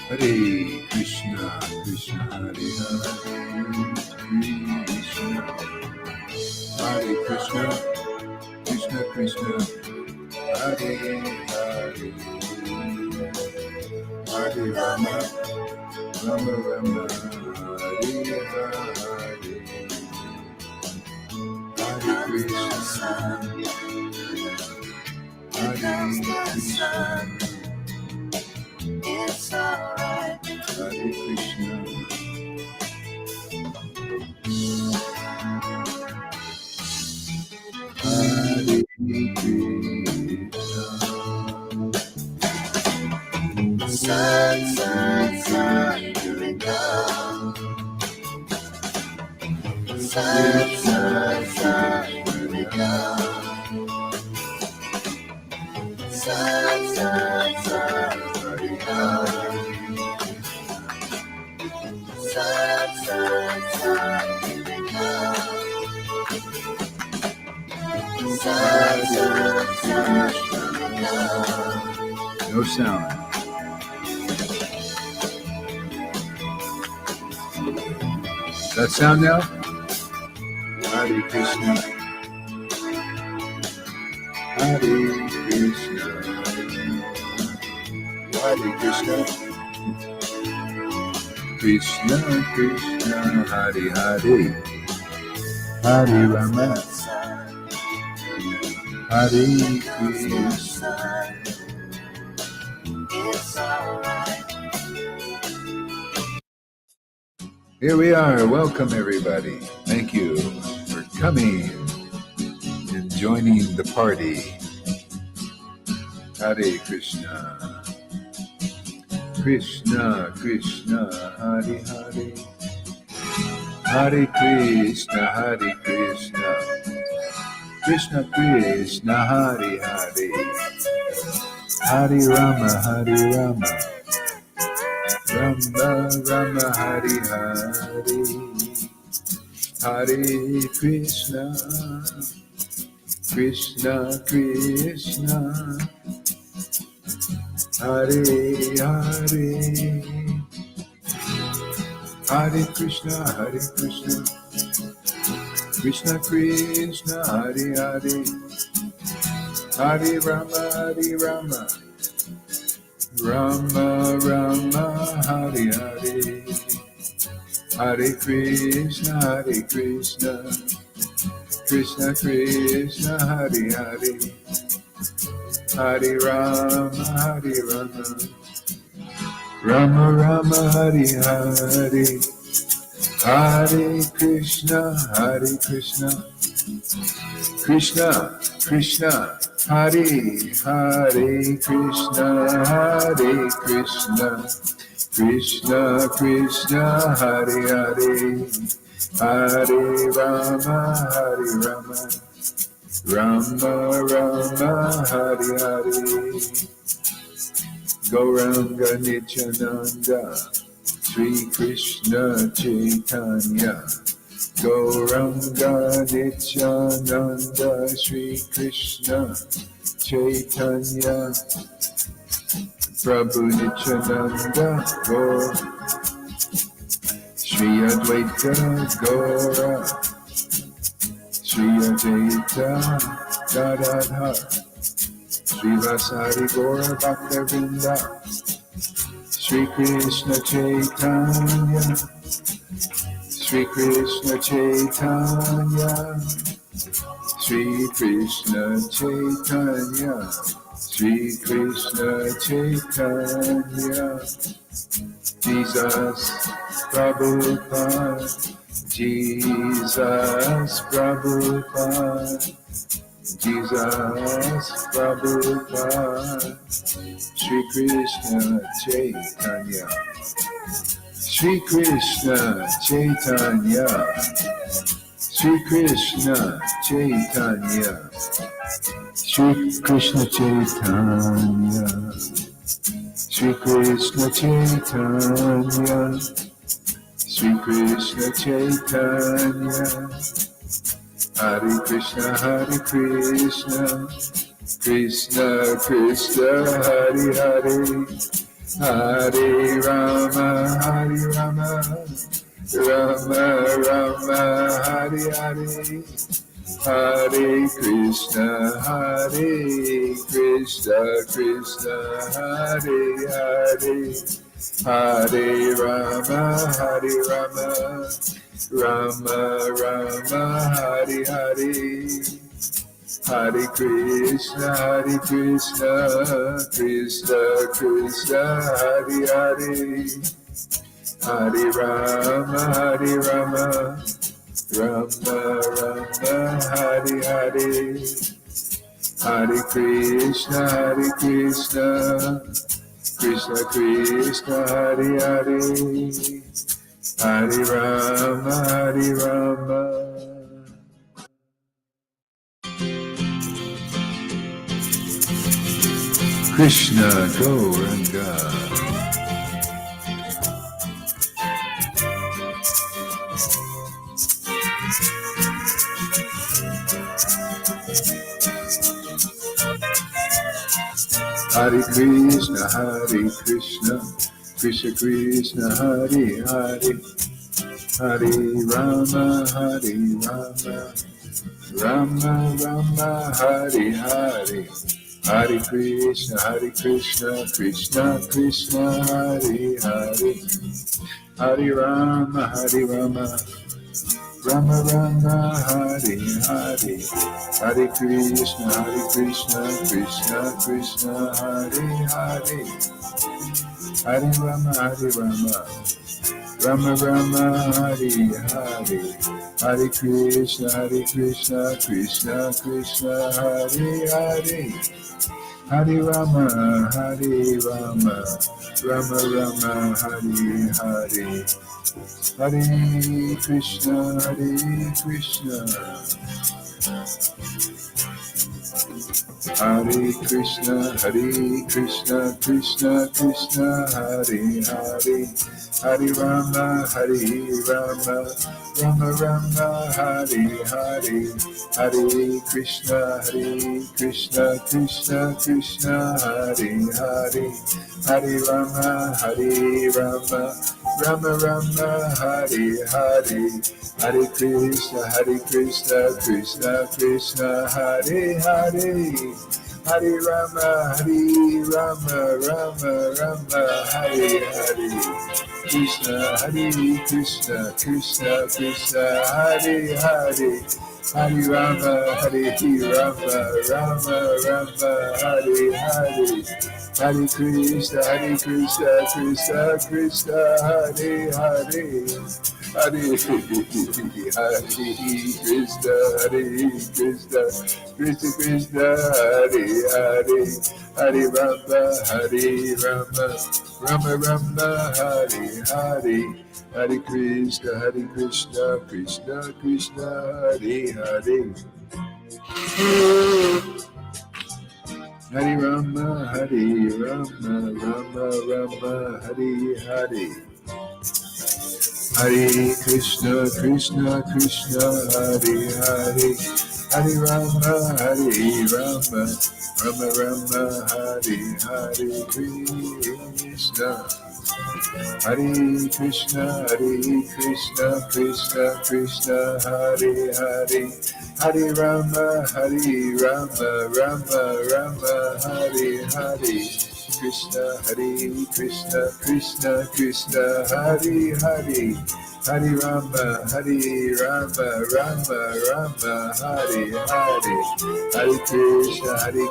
Hare Krishna, Krishna Hare Hare, Krishna, Hare Krishna, Krishna Krishna, Hare Hare, Hare Rama, Rama Rama, Hare Hare, Hare Krishna, Hare Krishna, it's alright. Hare Krishna. Hare Krishna. Sun, sun, sun, here we go. Sun, sun, sun, here we go. Sun, sun, sun, here we go. Sun, sun, sun, here we go. Sun, sun, sun, here we go. No sound. That sound now? Hare Krishna. Hare Krishna. Hare Krishna. Krishna Krishna Hare Hare. Hare Rama. Hare Krishna. It's alright. Here we are. Welcome, everybody. Thank you for coming and joining the party. Hare Krishna. Krishna, Krishna, Hare Hare. Hare Krishna, Hare Krishna. Krishna, Krishna, Hare Hare. Hare Rama, Hare Rama. Rama, Rama, Hare Hare. Hare Krishna. Krishna, Krishna. Hare Hare. Hare Krishna, Hare Krishna. Krishna Krishna, Hare Hare. Hare Rama, Hare Rama. Rama Rama, Hare Hare. Hare Krishna, Hare Krishna. Krishna Krishna, Hare Hare. Hare Rama, Hare Rama. Rama Rama, Hare Hare. Hare Krishna, Hare Krishna. Krishna Krishna, Hare Hare. Krishna Hare Krishna. Krishna Krishna, Hare Hare. Hare Rama, Hare Rama. Rama Rama, Hare Hare. Gauranga Nityananda, Sri Krishna Chaitanya. Gauranga Nityananda, Sri Krishna Chaitanya. Prabhu Nityananda, Gaur. Sri Advaita Gaura. Sri Advaita Gadadhar. Sri Vasari Gaura Bhaktavinda. Sri Krishna Chaitanya. Sri Krishna Chaitanya. Sri Krishna Chaitanya. Sri Krishna Chaitanya. Jesus Prabhupada. Jesus Prabhupada. Jesus Prabhupada. Sri Krishna Chaitanya. Sri Krishna Chaitanya. Sri Krishna Chaitanya. Sri Krishna Chaitanya. Sri Krishna Chaitanya. Sri Krishna Chaitanya. Hare Krishna, Hare Krishna. Krishna Krishna, Hare Hare. Hare Rama, Hare Rama, Rama Rama, Hare Hare, Hare Krishna, Krishna Hare Hare, Hare Rama, Rama Rama, Hare Hare, Hare Krishna, Krishna Krishna, Hare Hare, Hare Rama, Rama Rama, Hare Hare, Hare Krishna, Krishna Krishna, Hare Hare, Hare Rama, Rama. Krishna Gauranga. Hare Krishna, Krishna Krishna, Hare Hare, Hare Rama, Rama Rama, Hare Hare, Hare Krishna, Krishna Krishna, Hare Hare, Hare Rama, Rama Rama, Hare Hare, Hare Krishna, Krishna Krishna, Hare Hare, Hare Rama, Rama Rama, Hare Hare, Hare Krishna, Krishna Krishna, Hare Hare, Hare Rama, Rama Rama, Hare Hare, Hare Krishna, Hare Krishna, Krishna Krishna, Hare Hare, Hare Rama, Rama Rama, Hare Hare, Hare Krishna, Krishna Krishna, Hare Hare, Hare Rama, Rama Rama, Hare Hare, Hare Krishna, Krishna Krishna, Hare Hare, Hare Rama, Rama Rama, Hare Hare, Krishna, Krishna Krishna, Hare Hare, Hare Rama, Rama Rama, Hare Hare, Hare Krishna, Krishna Krishna, Hare Hare, Hare Krishna, Krishna Krishna, Hare Hare, Hare Rama, Rama Rama, Hare Hare, Hare Krishna, Krishna Krishna, Hare Hare, Hare Rama, Rama Rama, Hare Hare, Hare Krishna, Krishna Hare Hare, Hare Rama, Rama Rama, Hare Hare, Krishna, Hare Krishna, Krishna Krishna, Hare Hare, Hare Rama, Rama Rama, Hare Hare, Krishna, Krishna Krishna, Hare Hare, Hare Rama, Rama Rama, Hare Hare, Hare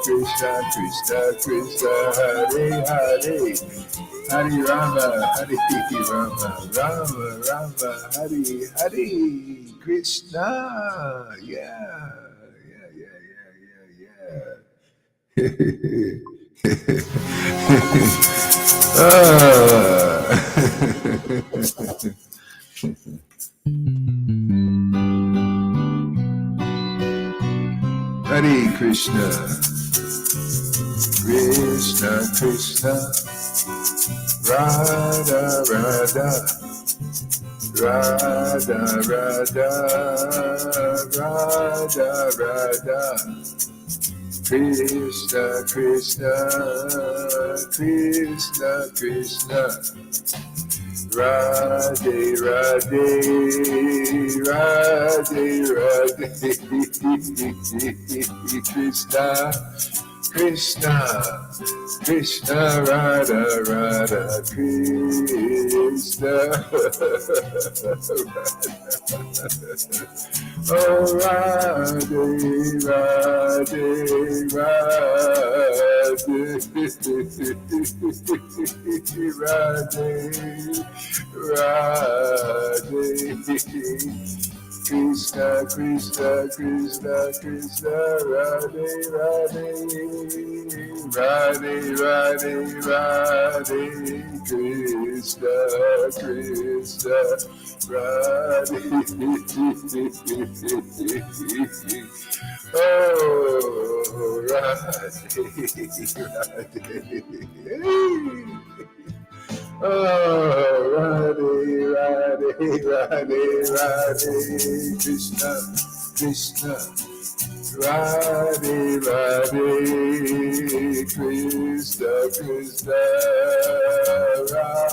Krishna, Krishna Krishna, Hare Hare, Hare Rama, Rama Rama, Hare Hare, Krishna, yeah. Hare Krishna, Krishna Krishna, Radha Radha, Radha Radha, Radha Radha, Krishna, Krishna, Krishna, Krishna, Radhe, Radhe, Radhe, Radhe, Krishna, Krishna, Krishna, Radha, Radha, Krishna, oh Radhe, Radhe, Radhe, Radhe, Radhe, Krishna, Krishna, Krishna, Krishna, Radhe, Radhe, Radhe, Radhe, Radhe, Krishna, Krishna, Radhe, oh, Radhe, Radhe. Oh, Radhe, Radhe, Radhe, Radhe, Krishna, Krishna, Radhe, Radhe, Krishna, Krishna, Radhe,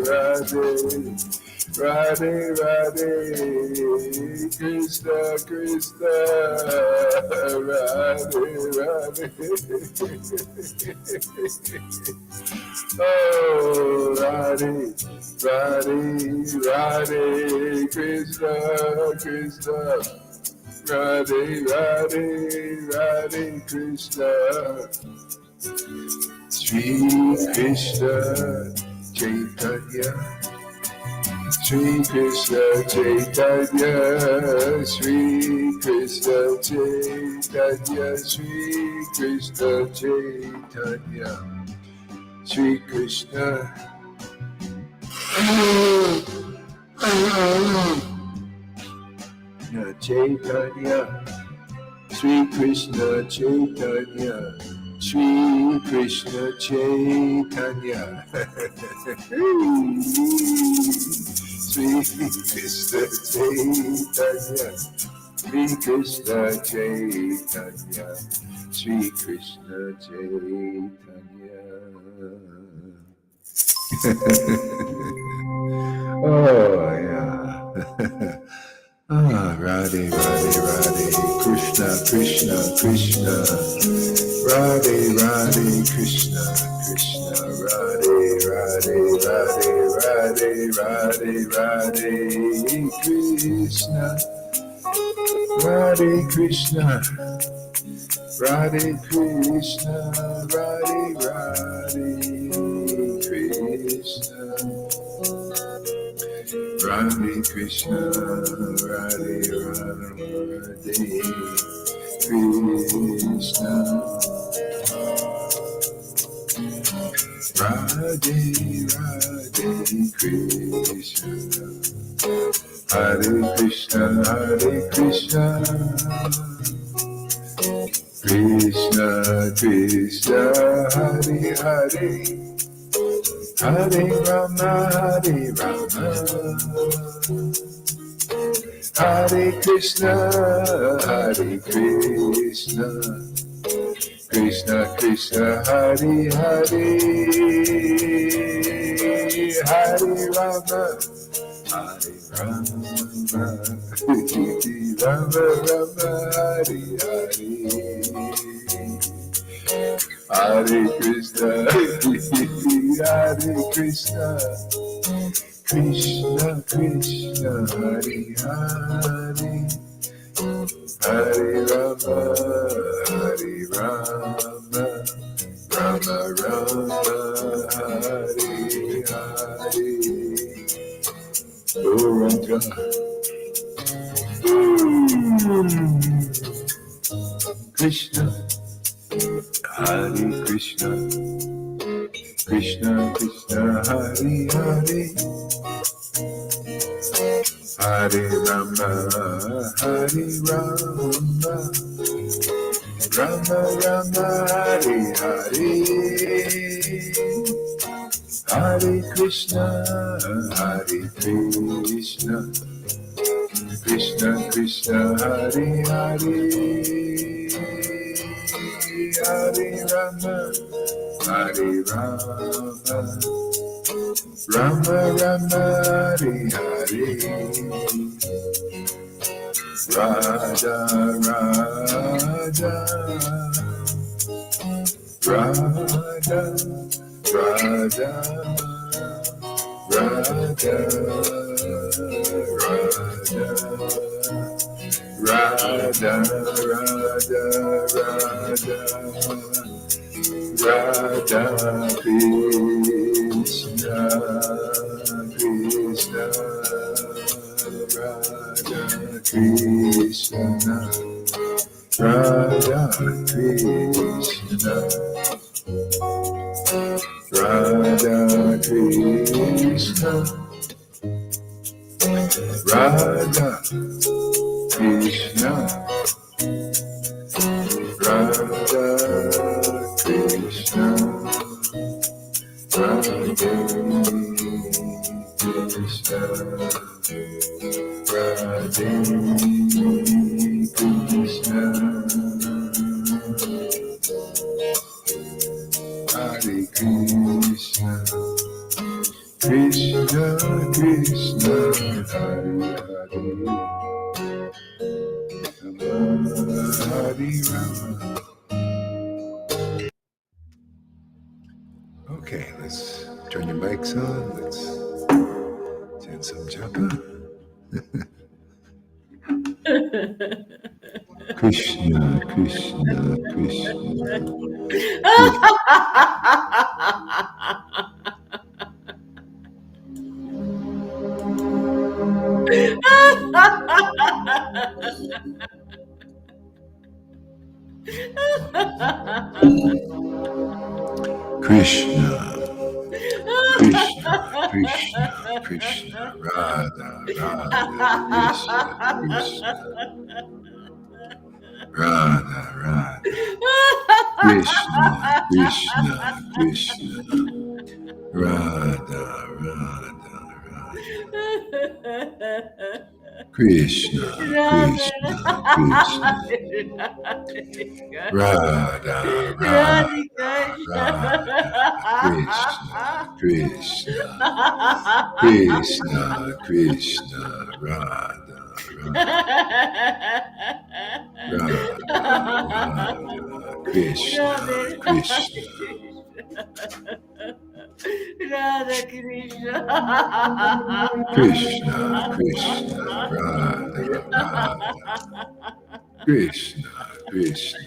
Radhe, Radhe, Radhe, Krishna, Krishna, Radhe, Radhe. Oh, Radhe, Radhe, Radhe, Krishna, Krishna, Radhe, Radhe, Radhe, Krishna. Shri Krishna Caitanya, Shri Krishna Caitanya, Shri Krishna Caitanya, Shri Krishna Caitanya, Shri Krishna Chaitanya, Shri Krishna Chaitanya, Shri Krishna Chaitanya, Shri Krishna Chaitanya, Shri Krishna Chaitanya, Shri Krishna Chaitanya. Oh yeah. Ah, Radhe, Radhe, Radhe, Krishna, Krishna, Krishna, Radhe, Radhe, Krishna, Krishna, Radhe, Radhe, Radhe, Radhe, Radhe, Radhe, Krishna, Radhe, Krishna, Radhe, Krishna, Radhe, Radhe, Krishna. Radhe Krishna, Radhe Radhe, Krishna, Radhe Radhe, Krishna, Hare Krishna, Hare Krishna, Krishna Krishna, Hare Hare, Hare Rama, Hare Rama, Hare Krishna, Hare Krishna, Krishna Krishna, Hare Hare, Hare Rama, Hare Rama, Rama Rama, Hare Hare, Hare Krishna, Hare Krishna, Krishna Krishna, Hare Hare, Hare Rama, Hare Rama, Rama Rama, Hare Hare. Duranga. Krishna, Hare Krishna, Krishna Krishna, Hare Hare, Hare Rama, Hare Rama, Rama Rama, Hare Hare, Hare Krishna, Hare Krishna, Krishna Krishna, Hare Hare, Hare Rama, Hare Rama, Rama Rama, Hare Hare, Radha Radha, Radha Radha, Radha Radha, Radha Radha Radha, Radha Krishna Krishna, Radha Krishna, Radha Krishna, Radha Krishna, Radha Krishna, Radha Krishna, Radha Krishna, Radha Krishna, Hare Krishna, Krishna Krishna, Hare Hare, Hare Rama. Okay, let's turn your mics on. Let's send some japa. Krishna, Krishna, Krishna. Krishna, Krishna, Krishna, Krishna, Radha, Radha, Krishna, Krishna, Radha, Radha, Krishna, Krishna, Krishna, Radha, Radha, Radha, Krishna, Krishna, Krishna, Radha, Radha, Radha, Krishna, Krishna, Krishna, Krishna, Radha, Radha, Radha, Krishna, Krishna, Radha Krishna, Krishna, Krishna, Radha, Radha, Krishna, Krishna,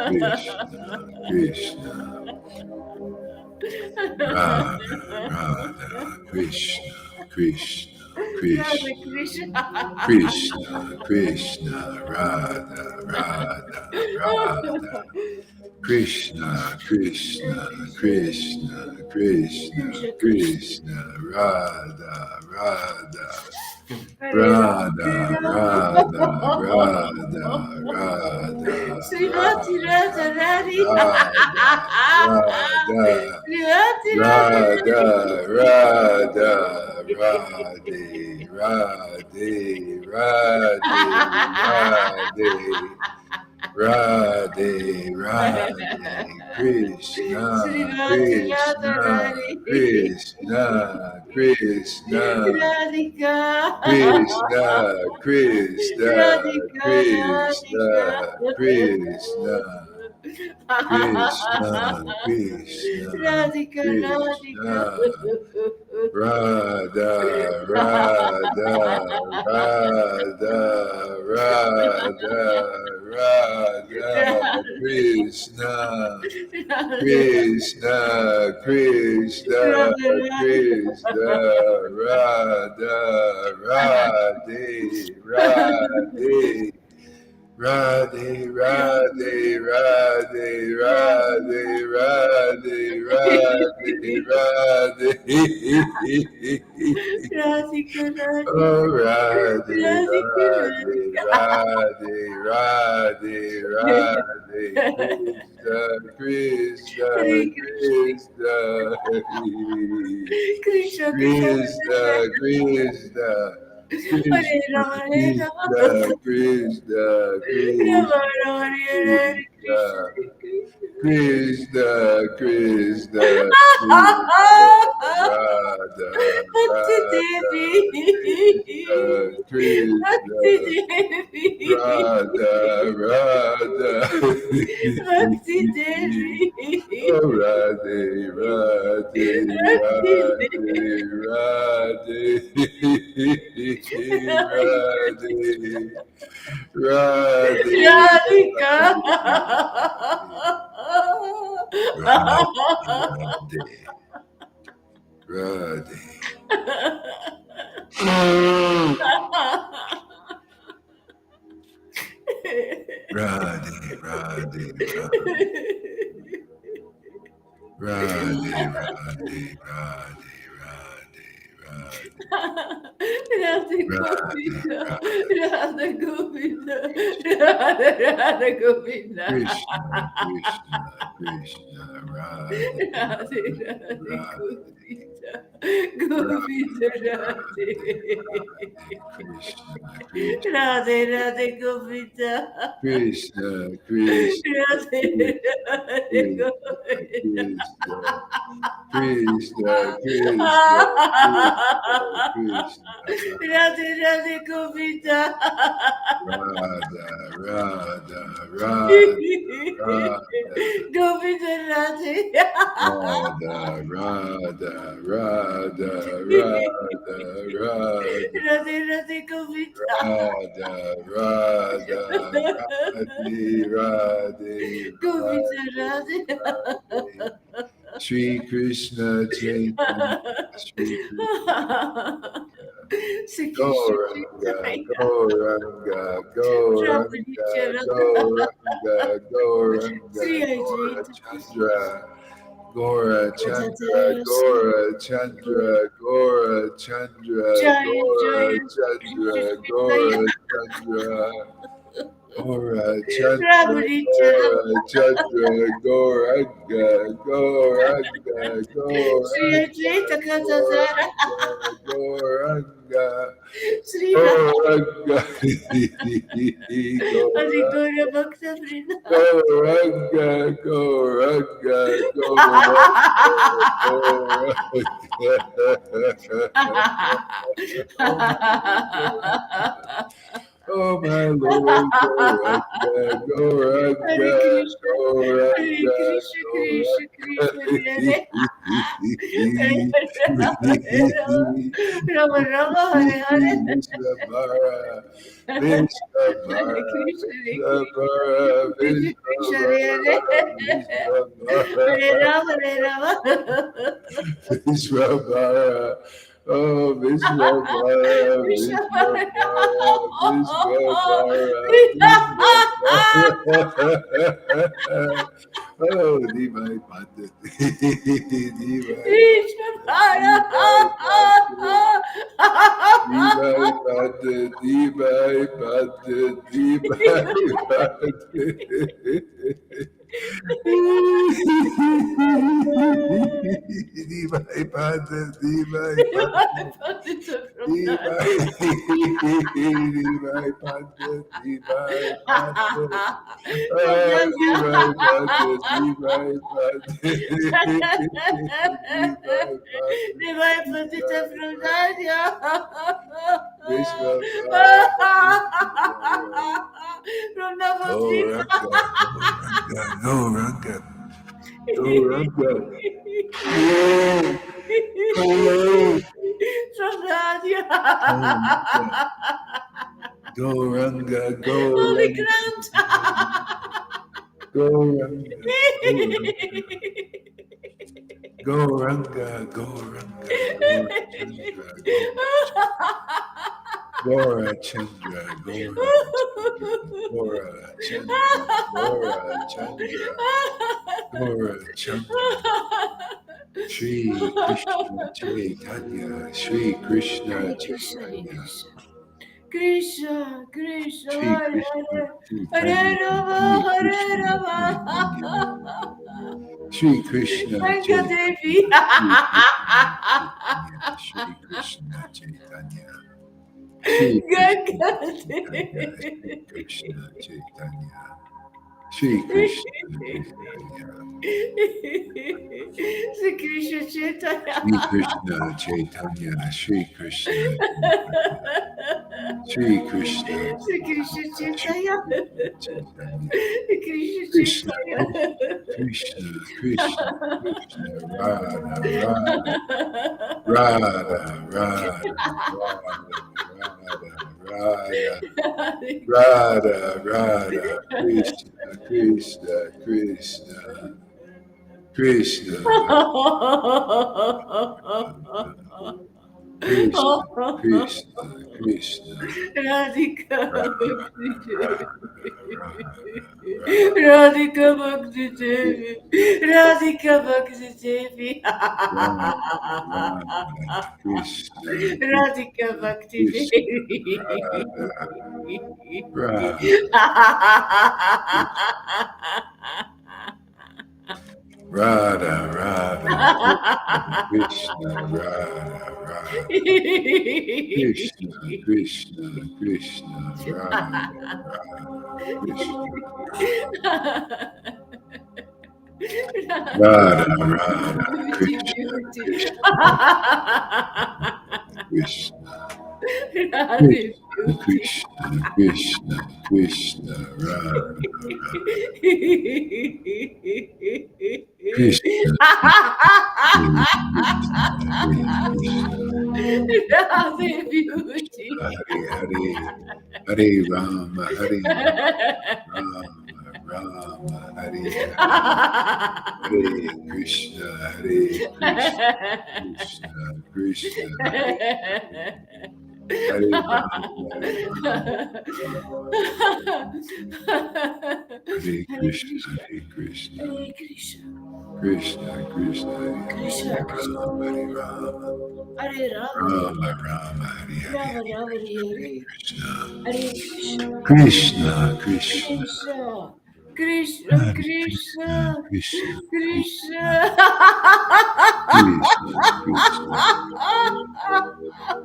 Krishna, Krishna, Radha, Radha, Krishna, Krishna, Krishna, Krishna, Krishna, Radha, Radha, Radha, Krishna, Krishna, Krishna, Krishna, Krishna, Radha, Radha, Radha, Radha, Radha, Radha, Srimati Radha Rani, Radha, Radha, Radhe, Radhe, Radhe, Radhe, Radhe, Krishna, Krishna, Krishna, Krishna, Radhika, Krishna, Krishna, Krishna, Krishna, Krishna, Krishna, Radhika, Krishna, Radha, Radha, Radha, Radha, Radha, Krishna, Krishna, Krishna, Krishna, Radha, Radhe, Radhe, Radhe, Radhe, Radhe, Radhe, Radhe, Radhe, Radhe, Radhika, Radhika, Oh, Radhe, Radhika, Radhe, Radhe, Radhe, Radhe, Krishna, Hare Krishna, Krishna, Krishna, Krishna, Krishna, Krishna, Hare Rama, Hare Krishna, Rama, Krishna, Rama Krishna, Rama, Hare Hare, Krishna, Krishna, Krishna, Krishna, Krishna, Krishna. Radha, Bhakti Radha, Devi, Krishna, Krishna, Bhakti Devi, Radha, Radha. Bhakti Devi, Oh, Radhe, Radhe, Bhakti Radhe, Devi, Radhe, Radhe, Radhika. Radhe, Radhe, Radhe. Radhe, Radhe, Radhe, Radhe, Radhe, Radhe, Radha Radhe, Govinda, Radhe, Radha Govinda, Radha Radha Govinda. Krishna, Krishna, Krishna, Radhe, Radhe Radhe Radhe, Govinda, Radhe, Govinda Radhe. Radhe, Krishna, Krishna, Radhe Radhe Govinda, Krishna, Krishna, Radhe Radhe Govinda. Krishna, Krishna, Krishna, Krishna, Radhe Radhe Govinda. Radha, Radha, Radha, Radha, Govinda Radhe. Radha, Radha, Radha, Radha, Radha, Radhe Radhe Govinda. Radha, Radha, Radhe, Radhe, Govinda Radhe, Radhe. Radhe. Shri Krishna Chaitanya, Shri Krishna Shri Krishna Gauranga, Chaitanya. Gauranga, Gauranga, Ramanuja. Gauranga, Gauranga, Sri Gaura Ajit. Chandra, Gora Chandra, Jaya Gora Chandra, Gora Chandra, Gora Jaya Chandra, Krishna Gora Chaitanya. Chandra, Gora Chandra, Ramanuja. Gora Chandra, Goranga, Goranga, Sri Goranga, Ajit Takatazara. Goranga, Goranga, Sri Ram. Goranga, Hari Goranga. Gaura Bhakta Vrinda. Goranga, Goranga, Goranga, Goranga. Oh my Lord, Goranga, Hare Goranga, Krishna, Hare Goranga, Krishna, Krishna Krishna, Goranga. Hare Hare Rama Rama, Hare Hare, Vishwabhara, Hare Vishwabhara, Krishna, Vishwabhara, Krishna Krishna, Hare Vishwabhara, Hare Rama, Hare Rama. Vishwabhara, oh Vishwabhara, Vishwabhara, Vishwabhara, Vishwabhara. Oh, Divai Padati, Divai Krishna Divai Padati, Divai Padati, Divai Padati. Divai Padati, Divai Padati. Divai, Divai Padati, Divai Padati. Divai Padati, Divai Padati. Divai Padati. Divai Patita from Nadia. Vishwabhara, From Navadvipa. Gauranga, Gauranga, Gauranga, From Nadia. Gauranga, Holy Gauranga, Grant. Gauranga, Gauranga, Gauranga, Gora Chandra, Gora Chandra, Gora Chandra, Gora Chandra, Gora Chandra, Shri Krishna Chaitanya, Shri Krishna Hare Krishna, Hare Chaitanya, Krishna. Krishna, Krishna, Shri Hare Krishna Hare, Hare Chaitanya, Shri Rama, Hare Krishna Chaitanya, Rama. Shri Krishna Ganga Chaitanya, Devi. Shri Krishna Chaitanya, Shri Krishna Chaitanya, Shri Krishna Ganga Chaitanya, Shri Devi. Krishna Chaitanya, Shri Krishna Chaitanya, Sri Krishna Chaitanya. Shri Krishna Chaitanya, Shri Krishna Chaitanya, Shri Krishna Sri Krishna Chaitanya. Chaitanya, Krishna Krishna, Chaitanya. Krishna, Krishna, Krishna, Radha, Radha, Radha, Radha, Radha, Radha, Radha, Radha, Krishna, Krishna, Krishna, Krishna, Krishna, Krishna, Krishna, Radhika Bhakti Radha, Radhika Bhakti Devi Radhika Bhakti Devi Radha, Krishna, Radhika Bhakti Krishna, Devi Radha, Radha, Radha, Krishna, Radha, Radha, Krishna, Krishna, Krishna, Radha, Radha, Krishna, Radha, Radha, Beauty, Krishna, beauty. Krishna, Krishna, Radhe beauty. Krishna, Krishna, Krishna, Radha, Krishna, Radhe beauty. Hare Hare, Hare Rama, Hare Rama, Rama, Hare Hare, Hare Krishna, Hare Krishna, Krishna, Krishna, Hare Rama, Hare Krishna, Hare Krishna, Hare Krishna. Krishna, Krishna, Krishna, Hare Krishna. Rama, Hare Rama, Hare Rama, Rama, Rama, Hare Hare, Rama Rama, Hare Krishna, Hare Krishna. Krishna, Krishna, Krishna, Krishna, Hare Krishna, Krishna,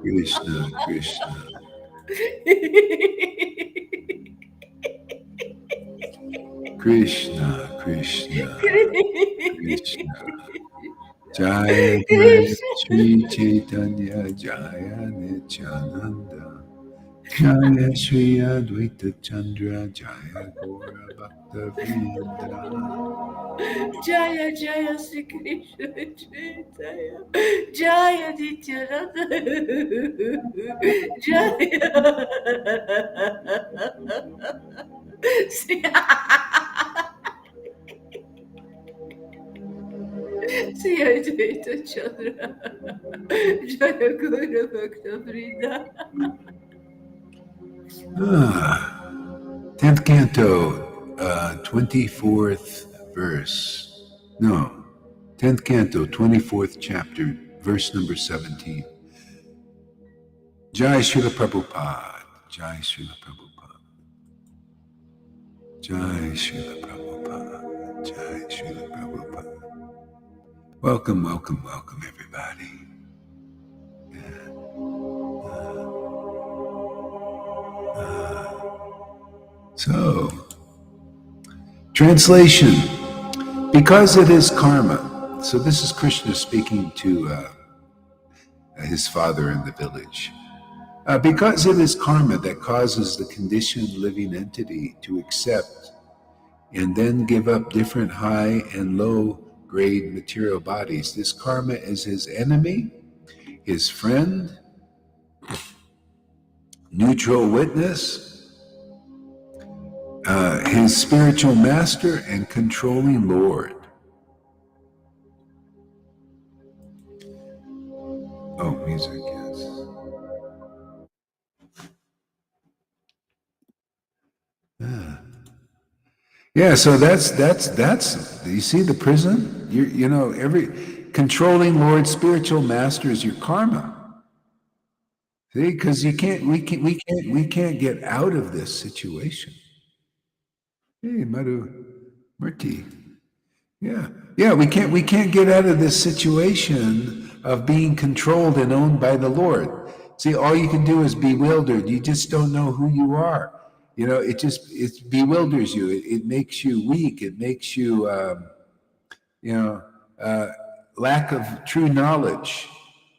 Krishna, Krishna. Krishna, Krishna, Krishna, Krishna, Krishna, Krishna. Jaya Jaya Shri Chaitanya Jaya Nityananda Jaya Shri Advaita Chandra Jaya Gaura Bhakta Vrinda Jaya Jaya Sri Krishna Chaitanya Jaya Nityananda Jaya Sri Sri Advaita Chandra Jaya Gaura Bhakta Vrinda. 10th canto, 24th verse. No, 10th canto, 24th chapter, verse number 17. Jai Srila Prabhupada, Jai Srila Prabhupada, Jai Srila Prabhupada, Jai Srila Prabhupada. Welcome, welcome, welcome, everybody. So, translation. Because it is karma. So this is Krishna speaking to his father in the village. Because it is karma that causes the conditioned living entity to accept and then give up different high and low grade material bodies. This karma is his enemy, his friend, neutral witness, his spiritual master, and controlling Lord. Oh, music, yes. Yeah, so that's you see the prison? You know, controlling Lord spiritual master is your karma. See, because we can't get out of this situation. Hey, Madhu Murti. Yeah, we can't get out of this situation of being controlled and owned by the Lord. See, all you can do is bewildered. You just don't know who you are. It bewilders you. It makes you weak. It makes you lack of true knowledge.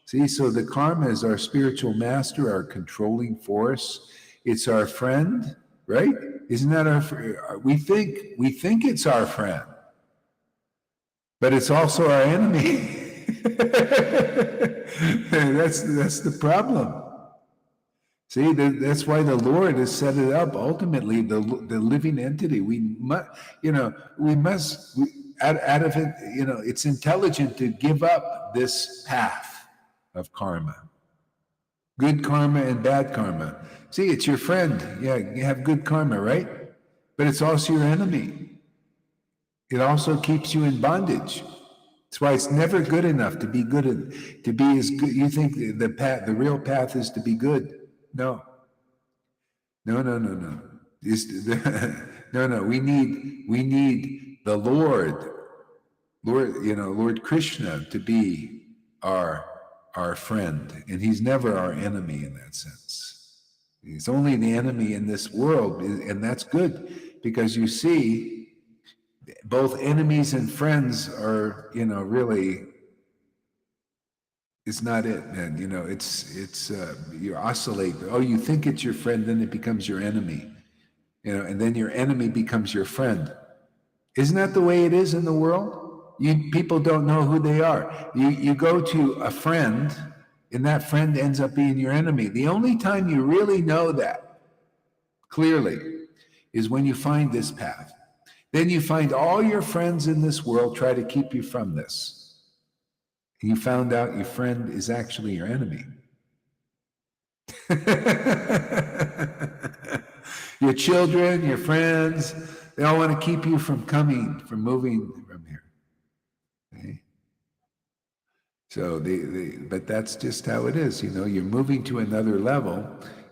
See, so the karma is our spiritual master, our controlling force. It's our friend, right? Isn't that our? We think it's our friend, but it's also our enemy. That's the problem. See, that's why the Lord has set it up. Ultimately, the living entity. We must, out of it. It's intelligent to give up this path of karma, good karma and bad karma. See, it's your friend. Yeah, you have good karma, right? But it's also your enemy. It also keeps you in bondage. That's why it's never good enough to be good, to be as good. You think the real path is to be good. No. No. No. We need the Lord Krishna to be our friend, and he's never our enemy in that sense. He's only the enemy in this world, and that's good, because you see, both enemies and friends are, really, it's not it, man. It's you oscillate. Oh, you think it's your friend, then it becomes your enemy, and then your enemy becomes your friend. Isn't that the way it is in the world? People don't know who they are. You go to a friend, and that friend ends up being your enemy. The only time you really know that clearly is when you find this path. Then you find all your friends in this world try to keep you from this. And you found out your friend is actually your enemy. Your children, your friends, they all want to keep you from moving from here. Okay? So but that's just how it is. You're moving to another level,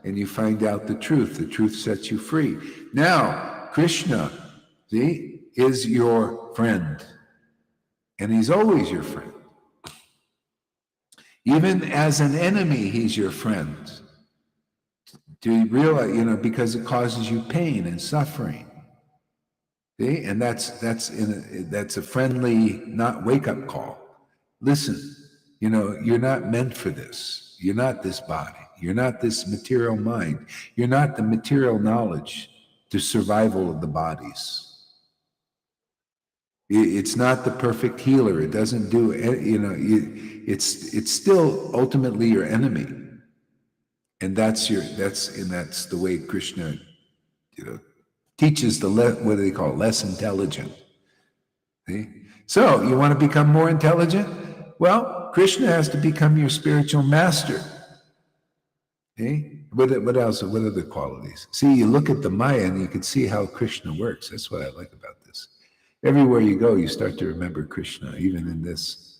and you find out the truth. The truth sets you free. Now, Krishna, see, is your friend. And he's always your friend. Even as an enemy, he's your friend. Do you realize, because it causes you pain and suffering. See? And that's a friendly, not wake-up call. Listen, you're not meant for this. You're not this body. You're not this material mind. You're not the material knowledge to survival of the bodies. It's not the perfect healer. It doesn't do it. It's still ultimately your enemy, and that's the way Krishna, teaches what do they call it? Less intelligent. See? So you want to become more intelligent? Well, Krishna has to become your spiritual master. Okay? What else? What other qualities? See, you look at the Maya and you can see how Krishna works. That's what I like about this. Everywhere you go, you start to remember Krishna, even in this,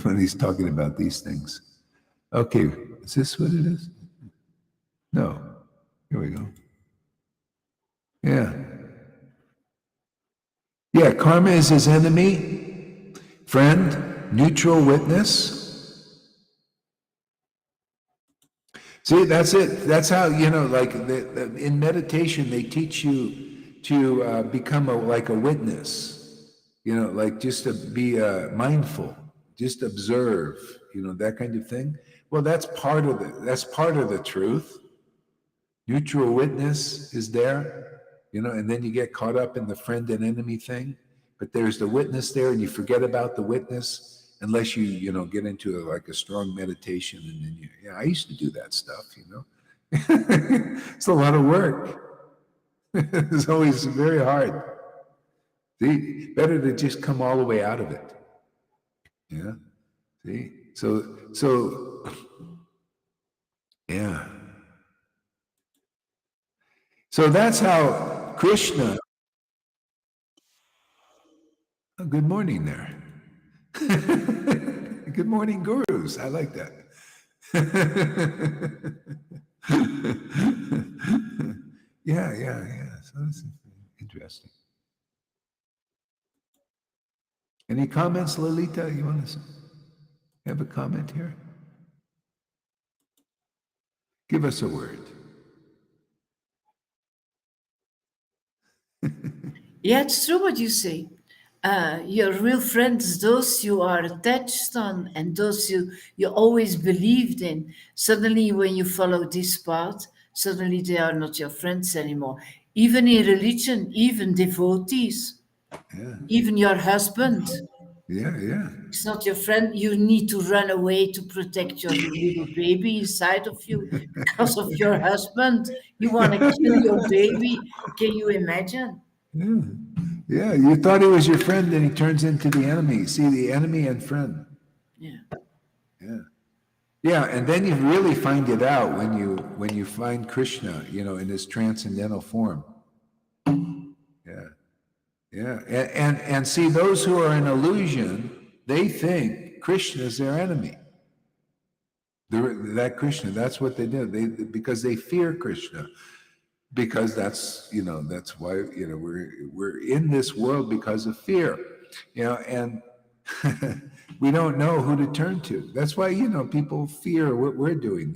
when he's talking about these things. Okay, is this what it is? No. Here we go. Yeah. Yeah, karma is his enemy, friend, neutral witness. See, that's it. That's how, in meditation, they teach you to become like a witness, just to be mindful, just observe, that kind of thing. Well, that's part of the truth. Neutral witness is there, and then you get caught up in the friend and enemy thing. But there's the witness there, and you forget about the witness unless you get into a strong meditation, and then I used to do that stuff, It's a lot of work. It's always very hard. See, better to just come all the way out of it. Yeah. See, so yeah. So that's how Krishna. Oh, good morning there. Good morning, gurus. I like that. Yeah. So this is interesting. Any comments, Lolita? You want to have a comment here? Give us a word. Yeah, it's true what you say. Your real friends, those you are attached on and those you always believed in, suddenly when you follow this path, suddenly they are not your friends anymore. Even in religion, even devotees, Yeah, even your husband. yeah. It's not your friend. You need to run away to protect your little baby inside of you because of your husband. You want to kill your baby. Can you imagine? Yeah. Yeah, you thought he was your friend, and he turns into the enemy. See, the enemy and friend. Yeah. Yeah. Yeah, and then you really find it out when you find Krishna, in his transcendental form. Yeah. Yeah. And see, those who are in illusion, they think Krishna is their enemy. That Krishna, that's what they do. Because they fear Krishna. Because that's why we're in this world because of fear, and we don't know who to turn to. That's why people fear what we're doing,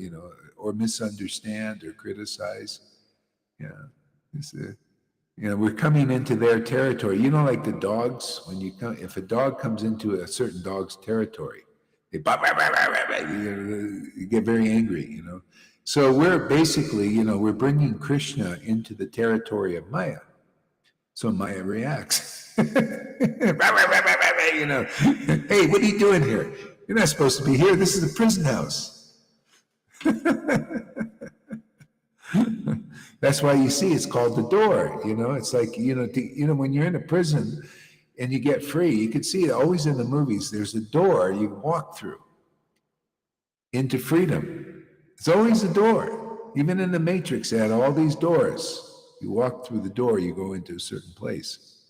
or misunderstand or criticize. Yeah, it's we're coming into their territory. Like the dogs, when if a dog comes into a certain dog's territory, they you get very angry. So we're basically, we're bringing Krishna into the territory of Maya. So Maya reacts. Hey, what are you doing here? You're not supposed to be here. This is a prison house. That's why you see it's called the door. It's like when you're in a prison and you get free, you can see it always in the movies. There's a door you walk through into freedom. It's always a door. Even in the Matrix, they had all these doors. You walk through the door, you go into a certain place.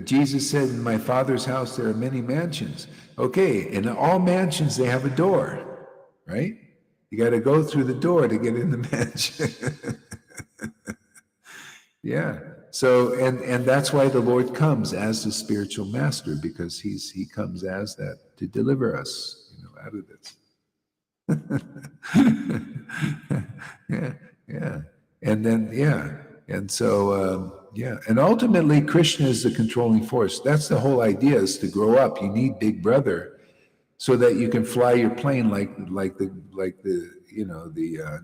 Jesus said, "In my Father's house there are many mansions." Okay, in all mansions they have a door, right? You got to go through the door to get in the mansion. Yeah. So and that's why the Lord comes as the spiritual master, because he comes as that to deliver us, out of this. Yeah. And then, And so, And ultimately, Krishna is the controlling force. That's the whole idea, is to grow up. You need Big Brother so that you can fly your plane like the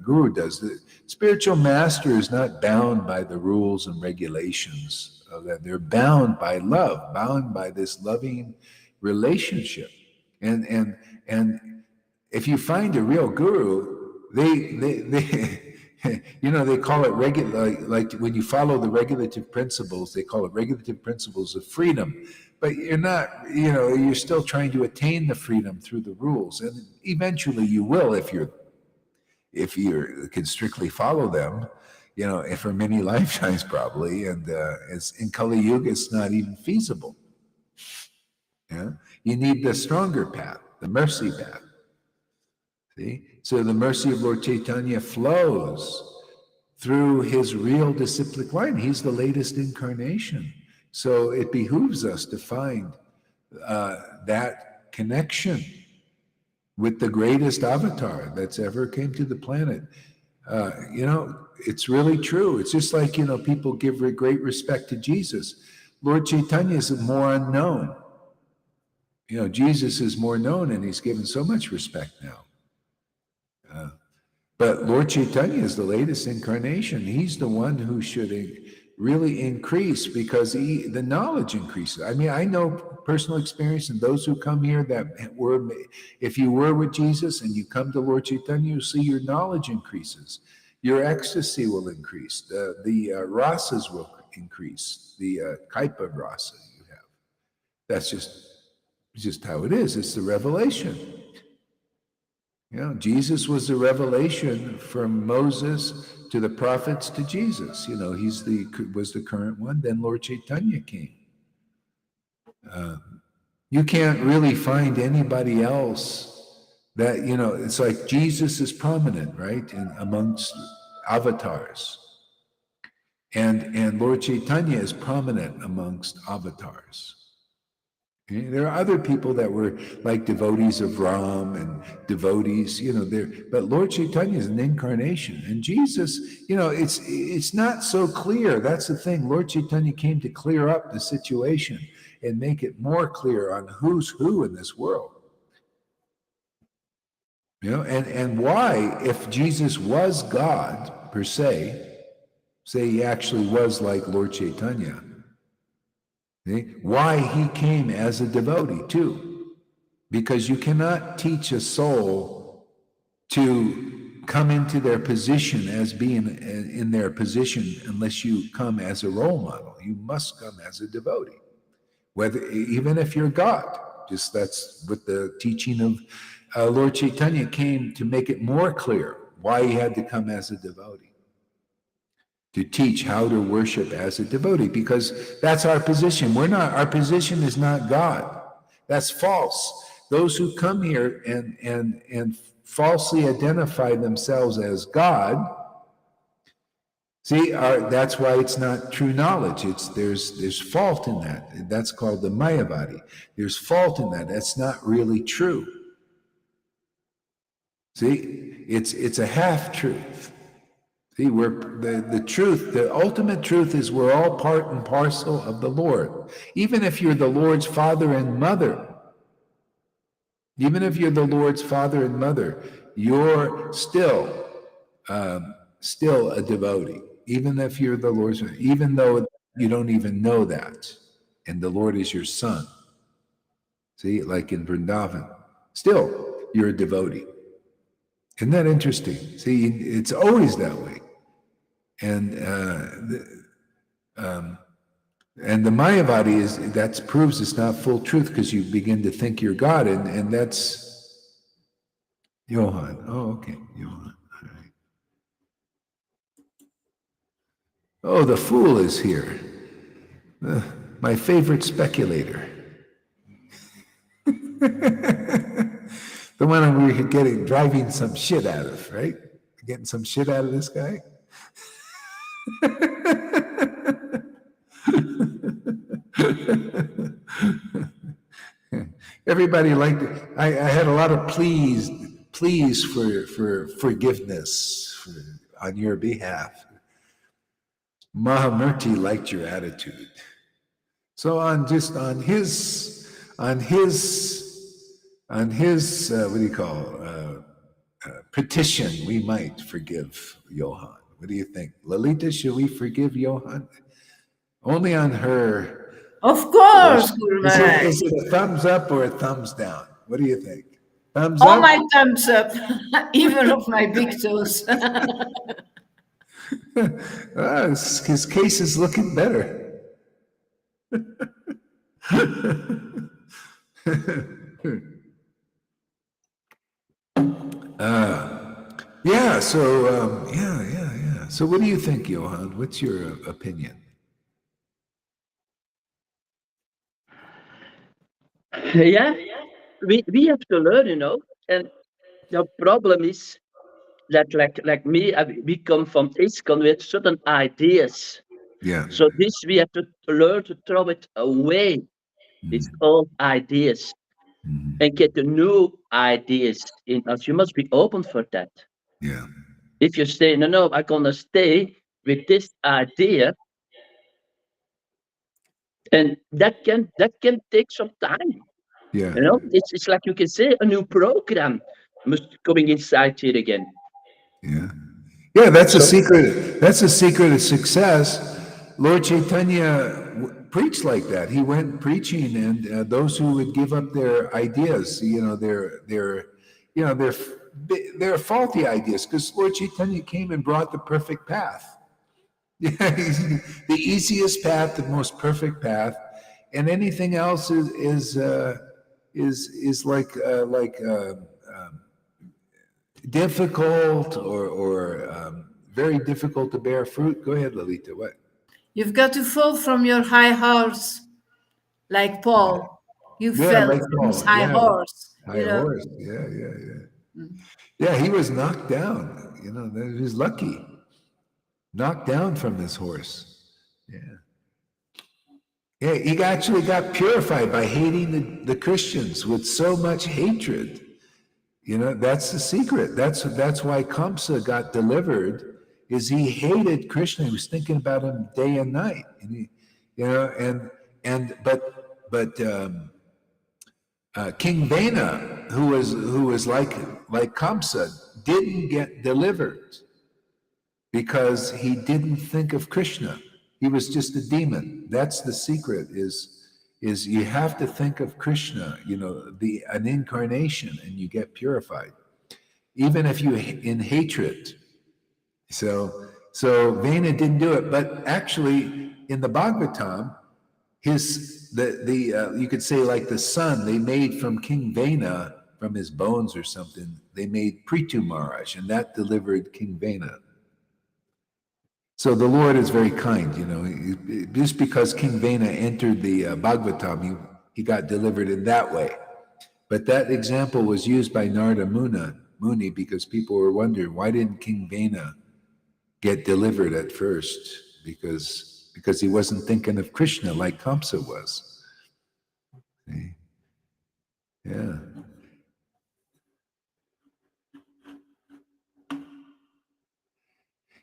guru does. The spiritual master is not bound by the rules and regulations of that. They're bound by love, bound by this loving relationship. And if you find a real guru, they they call it regular, like when you follow the regulative principles, they call it regulative principles of freedom. But you're not, you're still trying to attain the freedom through the rules, and eventually you will if you can strictly follow them, and for many lifetimes probably. And it's in Kali Yuga, it's not even feasible. Yeah, you need the stronger path, the mercy path. See? So the mercy of Lord Caitanya flows through his real disciplic line. He's the latest incarnation. So it behooves us to find that connection with the greatest avatar that's ever came to the planet. It's really true. It's just like, people give great respect to Jesus. Lord Caitanya is more unknown. Jesus is more known, and he's given so much respect now. But Lord Caitanya is the latest incarnation. He's the one who should really increase, because the knowledge increases. I mean, I know personal experience, and those who come here if you were with Jesus and you come to Lord Caitanya, you see your knowledge increases. Your ecstasy will increase. The rasas will increase. The kaipa rasa you have. That's just how it is. It's the revelation. Jesus was the revelation from Moses to the prophets to Jesus. He's was the current one. Then Lord Caitanya came. You can't really find anybody else that, it's like Jesus is prominent, right, amongst avatars. And Lord Caitanya is prominent amongst avatars. Okay? There are other people that were like devotees of Ram and devotees, there. But Lord Chaitanya is an incarnation, and Jesus, it's not so clear. That's the thing. Lord Chaitanya came to clear up the situation and make it more clear on who's who in this world. And why, if Jesus was God per se, say he actually was like Lord Chaitanya. Okay? Why he came as a devotee too. Because you cannot teach a soul to come into their position as being in their position unless you come as a role model. You must come as a devotee. Even if you're God. Just that's what the teaching of Lord Chaitanya came to make it more clear why he had to come as a devotee. To teach how to worship as a devotee, because that's our position. Our position is not God. That's false. Those who come here and falsely identify themselves as God, see, that's why it's not true knowledge. There's fault in that. That's called the Mayavadi. There's fault in that. That's not really true. See, it's a half truth. See, the truth, the ultimate truth is we're all part and parcel of the Lord. Even if you're the Lord's father and mother, you're still a devotee. Even if you're the Lord's, even though you don't even know that, and the Lord is your son. See, like in Vrindavan, still you're a devotee. Isn't that interesting? See, it's always that way. And the Mayavadi that proves it's not full truth, because you begin to think you're God, and that's Johan. Oh, okay, Johan. All right. Oh, the fool is here. My favorite speculator. The one we're driving some shit out of, right? Getting some shit out of this guy. Everybody liked it. I had a lot of pleas for forgiveness on your behalf. Mahamurti liked your attitude. So on his what do you call petition, we might forgive Johan. What do you think, Lalita? Should we forgive Johan? Only on her. Of course, Guru Is Maharaj. it a thumbs up or a thumbs down? What do you think? Thumbs All up? my thumbs up, even of my big toes. His case is looking better. Yeah, so, yeah. So what do you think, Johan? What's your opinion? Yeah, we have to learn, and the problem is that like me, we come from ISKCON with certain ideas. Yeah. So this we have to learn to throw it away, these old ideas, and get the new ideas in us. You must be open for that. Yeah. If you say, no, I'm gonna stay with this idea, and that can take some time. Yeah. It's like you can say a new program must coming inside here again. Yeah. Yeah, that's a So secret. That's a secret of success. Lord Chaitanya preached like that. He went preaching, and those who would give up their ideas, their faulty ideas, because Lord Chaitanya came and brought the perfect path. Yeah, the easiest path, the most perfect path, and anything else is like difficult or very difficult to bear fruit. Go ahead, Lalita. What? You've got to fall from your high horse Like Paul, you Yeah, fell like from his Paul. high Yeah, horse, high horse. Yeah, yeah, yeah. Mm. Yeah, he was knocked down. He was lucky. Knocked down from his horse. Yeah. Yeah, he actually got purified by hating the Christians with so much hatred. That's the secret. That's why Kamsa got delivered, is he hated Krishna. He was thinking about him day and night. And he, and King Vena, who was like Kamsa, didn't get delivered because he didn't think of Krishna. He was just a demon. That's the secret, is you have to think of Krishna, an incarnation, and you get purified. Even if you in hatred. So Vena didn't do it, but actually in the Bhagavatam, you could say like the son they made from King Vena, from his bones or something, they made Prithu Maharaj, and that delivered King Vena. So the Lord is very kind, just because King Vena entered the Bhagavatam, he got delivered in that way. But that example was used by Narada Muni because people were wondering, why didn't King Vena get delivered at first? Because he wasn't thinking of Krishna like Kamsa was. See? Yeah.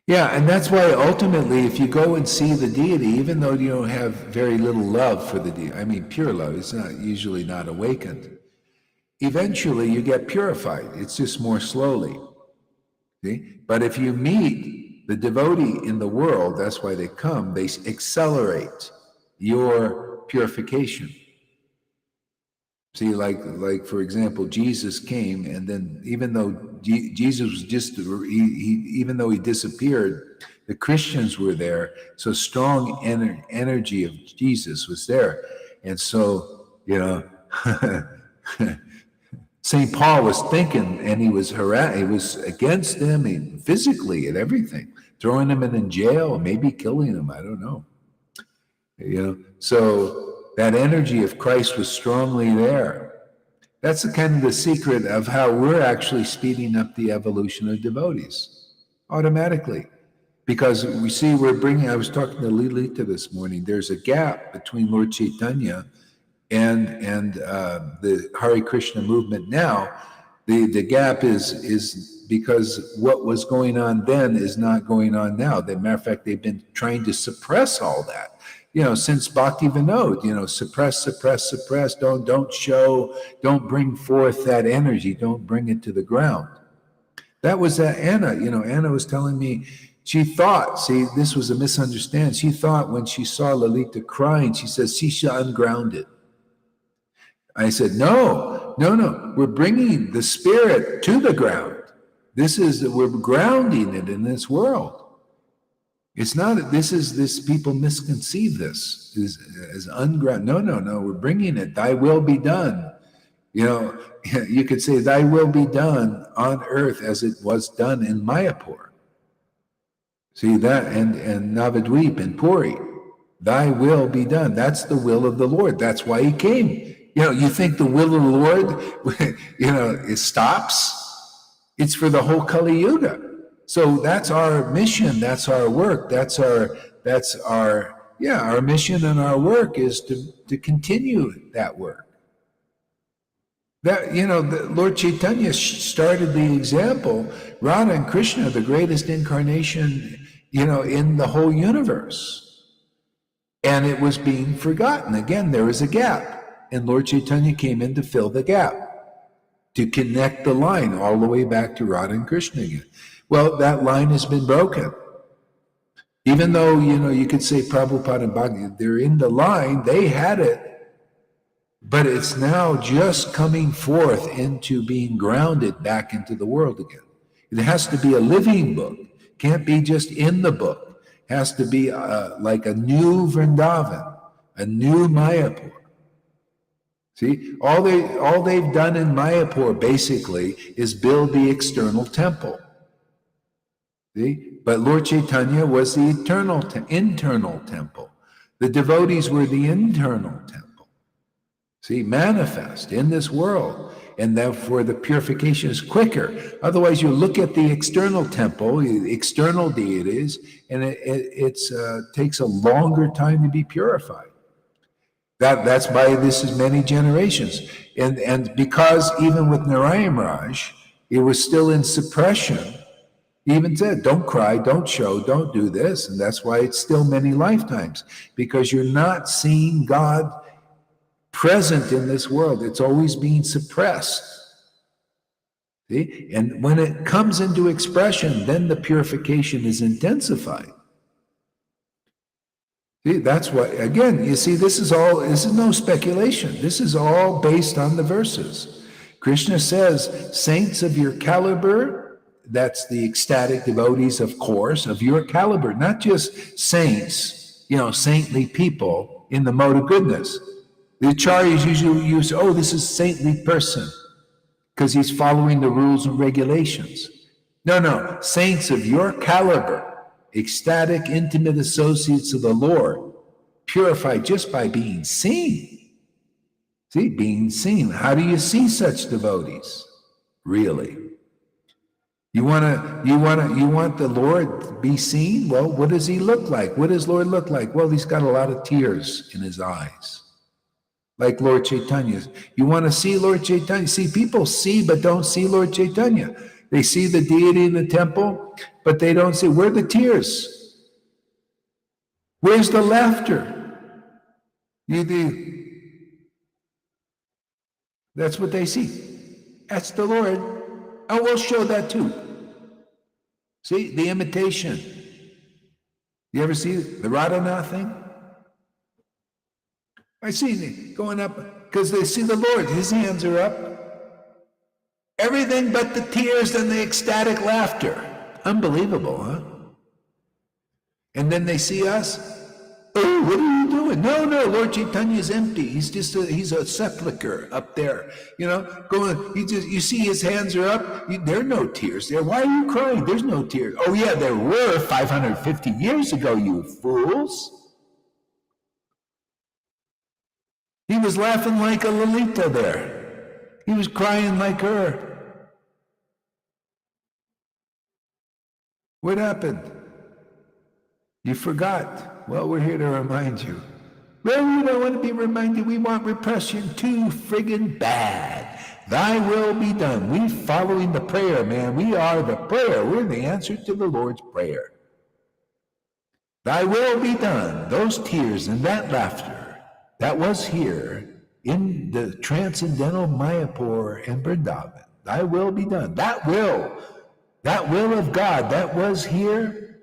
Yeah, and that's why ultimately, if you go and see the deity, even though you don't have very little love for the deity, I mean, pure love, it's usually not awakened. Eventually, you get purified. It's just more slowly. See? But if you meet the devotee in the world, that's why they come, they accelerate your purification. See, like for example, Jesus came, and then even though Jesus was just, even though he disappeared, the Christians were there. So strong energy of Jesus was there, and so St. Paul was thinking, and he was against them physically and everything, throwing them in jail, maybe killing them. I don't know. So that energy of Christ was strongly there. That's the secret of how we're actually speeding up the evolution of devotees automatically. Because we see I was talking to Lilita this morning, there's a gap between Lord Caitanya and the Hare Krishna movement now. The gap is because what was going on then is not going on now. As a matter of fact, they've been trying to suppress all that. Since Bhakti Vinod, suppress, don't show, don't bring forth that energy, don't bring it to the ground. That was Anna, Anna was telling me, she thought, see, this was a misunderstanding. She thought when she saw Lalita crying, she says, Sisha ungrounded. I said, no, we're bringing the spirit to the ground. We're grounding it in this world. It's not, this people misconceive this as ungrounded. No, we're bringing it. Thy will be done. You could say, thy will be done on earth as it was done in Mayapur. See that, and Navadvip and Puri. Thy will be done. That's the will of the Lord. That's why he came. You think the will of the Lord, it stops? It's for the whole Kali Yuga. So that's our mission. That's our work. Our mission and our work is to continue that work. That, the Lord Caitanya started the example. Radha and Krishna, the greatest incarnation, in the whole universe. And it was being forgotten. Again, there was a gap. And Lord Caitanya came in to fill the gap, to connect the line all the way back to Radha and Krishna again. Well, that line has been broken. Even though, you could say Prabhupada and Bhakti, they're in the line, they had it, but it's now just coming forth into being grounded back into the world again. It has to be a living book. Can't be just in the book. It has to be like a new Vrindavan, a new Mayapur. See, all they've done in Mayapur basically is build the external temple. See, but Lord Caitanya was the internal temple. The devotees were the internal temple. See, manifest in this world. And therefore the purification is quicker. Otherwise, you look at the external temple, the external deities, and it takes a longer time to be purified. That's why this is many generations. And because even with Narayan Raj, it was still in suppression. He even said, don't cry, don't show, don't do this. And that's why it's still many lifetimes, because you're not seeing God present in this world. It's always being suppressed. See? And when it comes into expression, then the purification is intensified. See, that's what, again, you see, this is no speculation. This is all based on the verses. Krishna says, saints of your caliber, that's the ecstatic devotees, of course, of your caliber, not just saints, saintly people in the mode of goodness. The acharyas usually use, this is a saintly person, because he's following the rules and regulations. No, saints of your caliber, ecstatic, intimate associates of the Lord, purified just by being seen. See, being seen. How do you see such devotees? Really? You want the Lord to be seen? Well, what does he look like? What does Lord look like? Well, he's got a lot of tears in his eyes. Like Lord Caitanya. You want to see Lord Caitanya? See, people see but don't see Lord Caitanya. They see the deity in the temple, but they don't see. Where are the tears? Where's the laughter? That's what they see. That's the Lord. And we'll show that too. See, the imitation. You ever see the Radhanath thing? I see it going up because they see the Lord. His hands are up. Everything but the tears and the ecstatic laughter. Unbelievable, huh? And then they see us. Oh, what are you doing? No, Lord Caitanya is empty. He's a sepulcher up there. Going. You see his hands are up. There are no tears there. Why are you crying? There's no tears. Oh yeah, there were 550 years ago, you fools. He was laughing like a Lalita there. He was crying like her. What happened? You forgot. Well, we're here to remind you. Well, we don't want to be reminded. We want repression too friggin' bad. Thy will be done. We following the prayer, man. We are the prayer. We're the answer to the Lord's prayer. Thy will be done. Those tears and that laughter, that was here in the transcendental Mayapur and Vrindavan. Thy will be done. That will of God that was here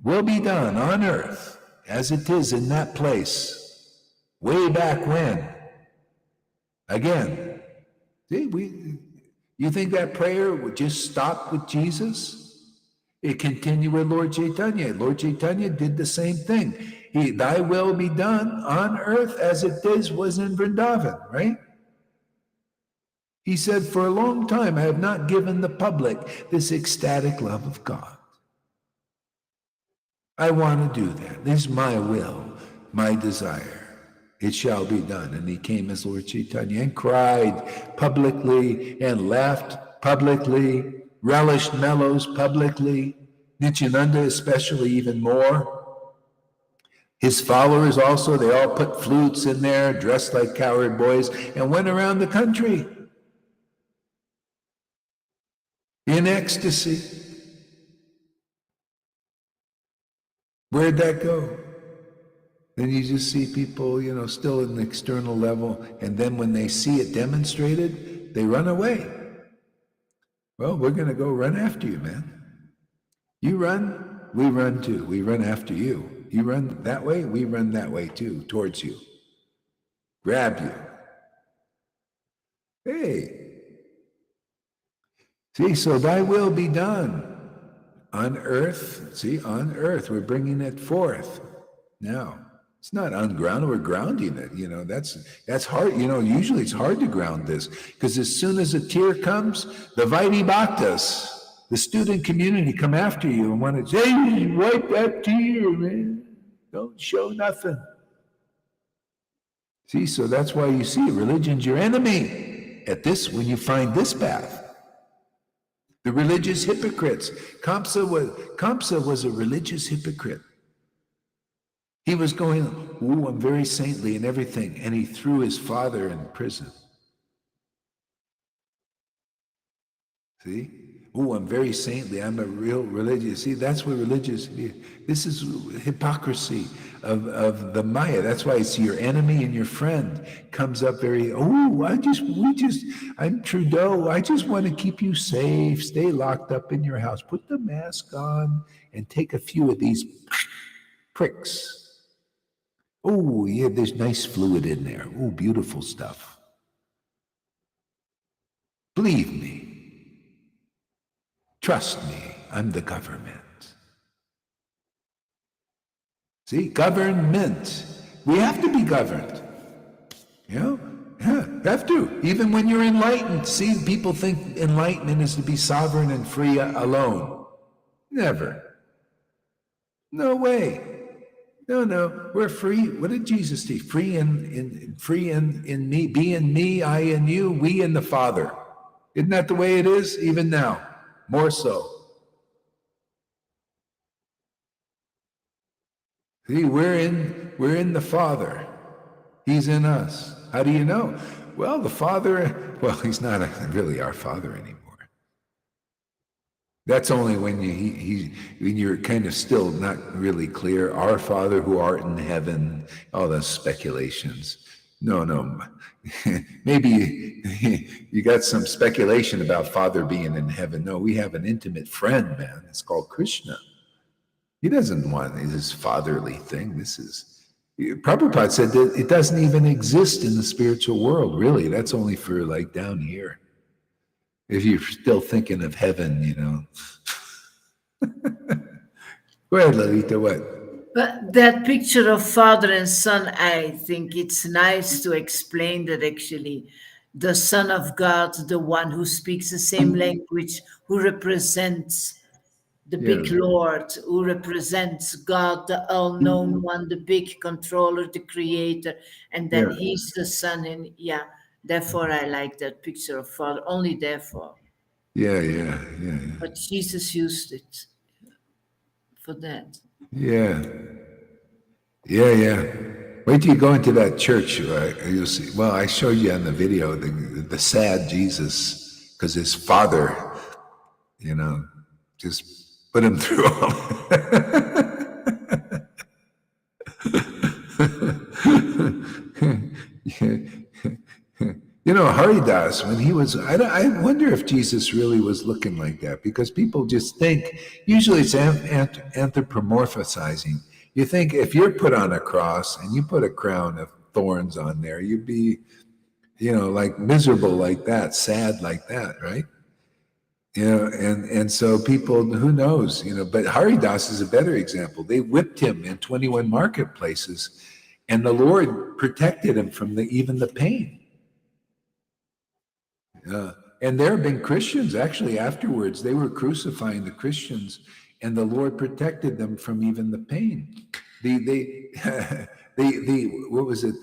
will be done on earth as it is in that place way back when. Again, see, you think that prayer would just stop with Jesus? It continued with Lord Caitanya. Lord Caitanya did the same thing. Thy will be done on earth as it was in Vrindavan, right? He said, for a long time, I have not given the public this ecstatic love of God. I want to do that. This is my will, my desire. It shall be done. And he came as Lord Caitanya and cried publicly and laughed publicly, relished mellows publicly, Nityananda especially even more. His followers also, they all put flutes in there, dressed like cowherd boys, and went around the country in ecstasy. Where'd that go? Then you just see people, still at an external level, and then when they see it demonstrated, they run away. Well, we're going to go run after you, man. You run, we run too. We run after you. You run that way, we run that way too, towards you. Grab you. Hey. See, so thy will be done on earth. See, on earth, we're bringing it forth now. It's not ungrounded, we're grounding it. That's hard. Usually it's hard to ground this because as soon as a tear comes, the Vaidhi Bhaktas, the student community come after you and want to say, hey, wipe that tear, man. Don't show nothing. See, so that's why you see religion's your enemy at this, when you find this path. The religious hypocrites. Kamsa was a religious hypocrite. He was going, ooh, I'm very saintly and everything, and he threw his father in prison. See? Oh, I'm very saintly. I'm a real religious. See, that's what religious. This is hypocrisy of the Maya. That's why it's your enemy and your friend comes up very. Oh, I'm Trudeau. I just want to keep you safe. Stay locked up in your house. Put the mask on and take a few of these pricks. Oh, yeah, there's nice fluid in there. Oh, beautiful stuff. Believe me. Trust me, I'm the government. See, government. We have to be governed. You know? Yeah, have to. Even when you're enlightened. See, people think enlightenment is to be sovereign and free alone. Never. No way. No. We're free. What did Jesus teach? Free in me, be in me, I in you, we in the Father. Isn't that the way it is? Even now. More so. See, we're in the Father. He's in us. How do you know? Well, the Father, well, he's not really our Father anymore. That's only when when you're kind of still not really clear. Our Father who art in heaven, all those speculations. No. Maybe you got some speculation about Father being in heaven. No, we have an intimate friend, man. It's called Krishna. He doesn't want this fatherly thing. Prabhupada said that it doesn't even exist in the spiritual world, really. That's only for like down here. If you're still thinking of heaven, you know. Go ahead, Lalita, what? But that picture of father and son, I think it's nice to explain that actually the Son of God, the one who speaks the same language, who represents the big Yeah. Lord, who represents God, the all-known one, the big controller, the creator, and then Yeah. he's the son. And yeah, therefore I like that picture of father, only therefore. Yeah. But Jesus used it for that. Yeah. Wait till you go into that church. You'll see. Well, I showed you on the video the sad Jesus, because his father, you know, just put him through all. You know, Haridas, when he was, I wonder if Jesus really was looking like that, because people just think, usually it's anthropomorphizing. You think if you're put on a cross and you put a crown of thorns on there, you'd be, you know, like miserable like that, sad like that, right? You know, and so people, who knows, you know, but Haridas is a better example. They whipped him in 21 marketplaces, and the Lord protected him from even the pain. And there have been Christians, actually, afterwards, they were crucifying the Christians, and the Lord protected them from even the pain. What was it?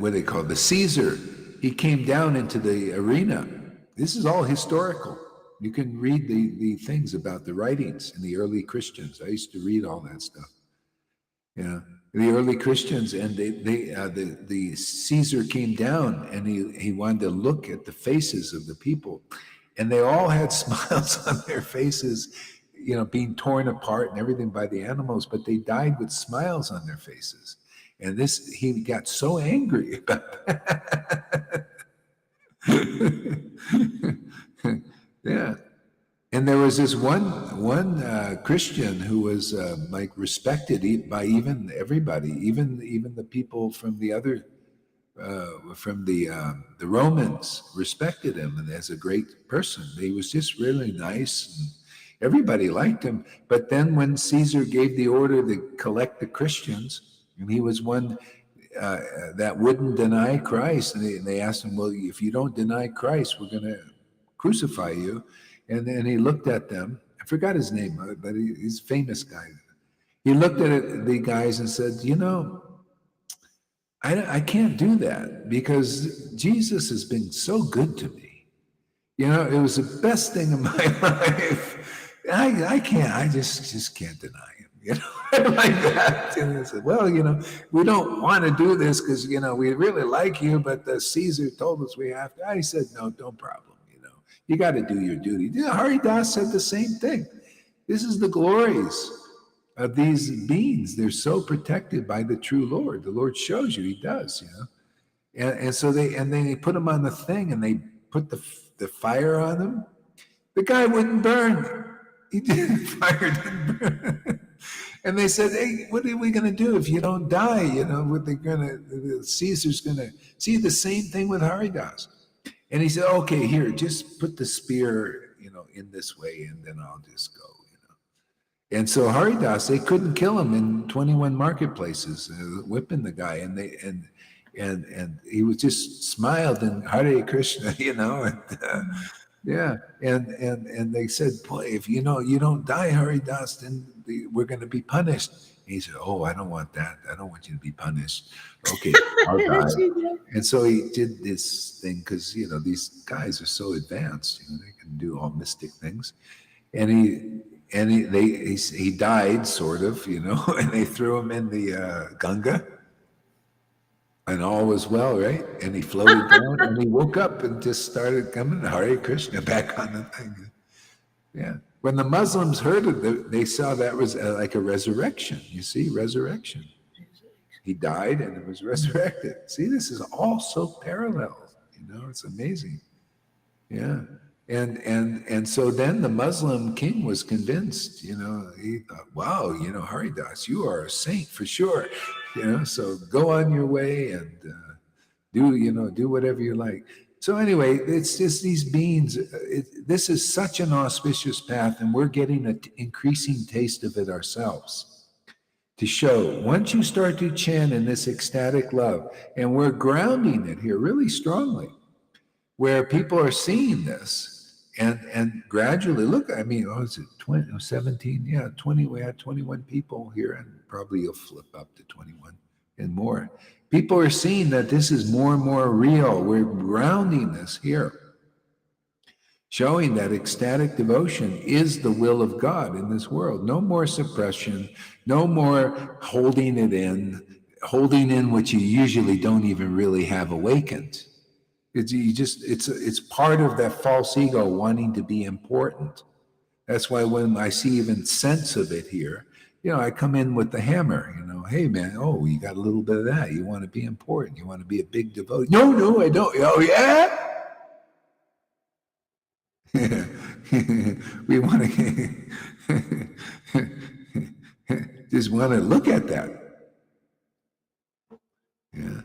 What they call the Caesar. He came down into the arena. This is all historical. You can read the things about the writings in the early Christians. I used to read all that stuff. Yeah, the early Christians, and the Caesar came down, and he wanted to look at the faces of the people, and they all had smiles on their faces, you know, being torn apart and everything by the animals, but they died with smiles on their faces. And he got so angry about that. Yeah. And there was this one Christian who was like respected by even everybody, even the people from the other from the Romans respected him and as a great person. He was just really nice, and everybody liked him. But then when Caesar gave the order to collect the Christians, and he was one that wouldn't deny Christ, and they asked him, "Well, if you don't deny Christ, we're going to crucify you." And then he looked at them. I forgot his name, but he's a famous guy. he looked at the guys and said, I can't do that because Jesus has been so good to me. It was the best thing in my life. I can't, I just can't deny him, like that. And I said, well, we don't want to do this because, we really like you, but the Caesar told us we have to. I said, no problem. You got to do your duty. Haridas said the same thing. This is the glories of these beings. They're so protected by the true Lord. The Lord shows you, he does, And so they put him on the thing and they put the fire on him. The guy wouldn't burn. He didn't, fire didn't burn. And they said, hey, what are we going to do if you don't die? Caesar's going to see the same thing with Haridas. And he said, okay, here, just put the spear, in this way, and then I'll just go, And so Haridas, they couldn't kill him in 21 marketplaces, whipping the guy, and he was just smiled and Hare Krishna, and they said, boy, if you don't die, Haridas, then we're going to be punished. And he said, oh, I don't want that. I don't want you to be punished. Okay, I'll die. And so he did this thing because these guys are so advanced, they can do all mystic things, and he died sort of, and they threw him in the Ganga. And all was well, right? And he floated down and he woke up and just started coming Hare Krishna back on the thing. Yeah. When the Muslims heard it, they saw that was like a resurrection. You see, resurrection. He died and it was resurrected. See, this is all so parallel. It's amazing. Yeah. And so then the Muslim king was convinced, he thought, wow, Haridas, you are a saint for sure. So go on your way and do whatever you like. So anyway, it's just these beings. This is such an auspicious path, and we're getting an increasing taste of it ourselves. To show, once you start to chant in this ecstatic love, and we're grounding it here really strongly, where people are seeing this, and gradually, look, I mean, was it 20, 17? Yeah, 20, we had 21 people here, and probably you'll flip up to 21 and more. People are seeing that this is more and more real. We're grounding this here, showing that ecstatic devotion is the will of God in this world. No more suppression, no more holding in what you usually don't even really have awakened. It's part of that false ego wanting to be important. That's why when I see even sense of it here, I come in with the hammer, hey man, oh, you got a little bit of that. You want to be important. You want to be a big devotee. No, I don't. Oh, yeah? We want to just want to look at that. Yeah.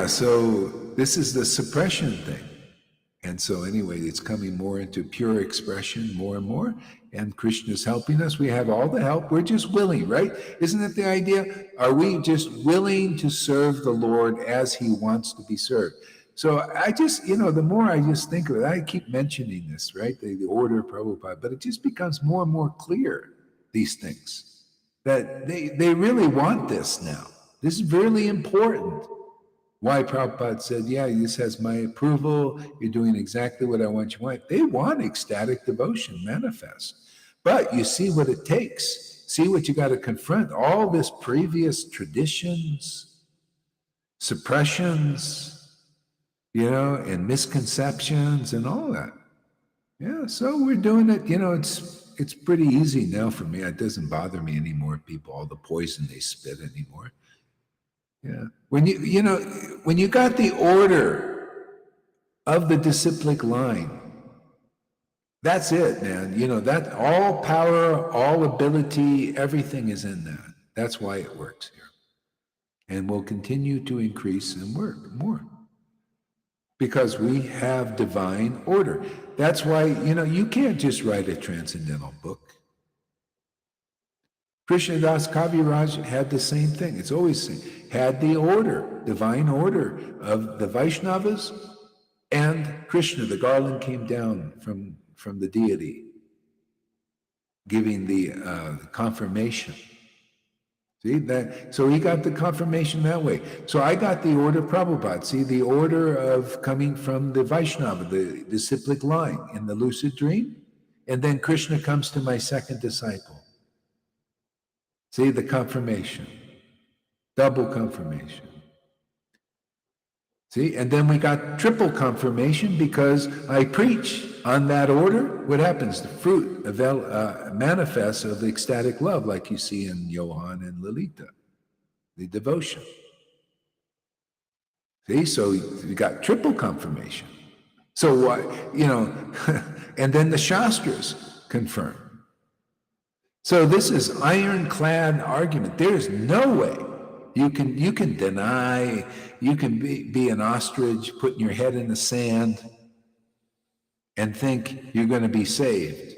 So this is the suppression thing. And so anyway, it's coming more into pure expression more and more. And Krishna's helping us. We have all the help. We're just willing, right? Isn't that the idea? Are we just willing to serve the Lord as he wants to be served? So I just, the more I just think of it, I keep mentioning this, right? The order of Prabhupada, but it just becomes more and more clear, these things, that they really want this now. This is really important. Why Prabhupada said, yeah, this has my approval. You're doing exactly what I want you to want. They want ecstatic devotion manifest. But you see what it takes. See what you got to confront. All this previous traditions, suppressions, and misconceptions and all that. Yeah, so we're doing it. It's pretty easy now for me. It doesn't bother me anymore, people, all the poison they spit anymore. Yeah. When you got the order of the disciplic line, that's it, man. That all power, all ability, everything is in that. That's why it works here. And will continue to increase and work more. Because we have divine order. That's why, you can't just write a transcendental book. Krishnadas Kaviraj had the same thing. It's always the same. Had the order, divine order of the Vaishnavas and Krishna. The garland came down from the deity. giving the confirmation. See that? So he got the confirmation that way. So I got the order of Prabhupada. See, the order of coming from the Vaishnava, the disciplic line in the lucid dream. And then Krishna comes to my second disciple. See, the confirmation. Double confirmation. See, and then we got triple confirmation because I preach on that order. What happens? The fruit manifests of the ecstatic love, like you see in Johann and Lalita, the devotion. See, so we got triple confirmation. So what, and then the Shastras confirm. So this is ironclad argument. There's no way you can deny, you can be an ostrich putting your head in the sand and think you're going to be saved.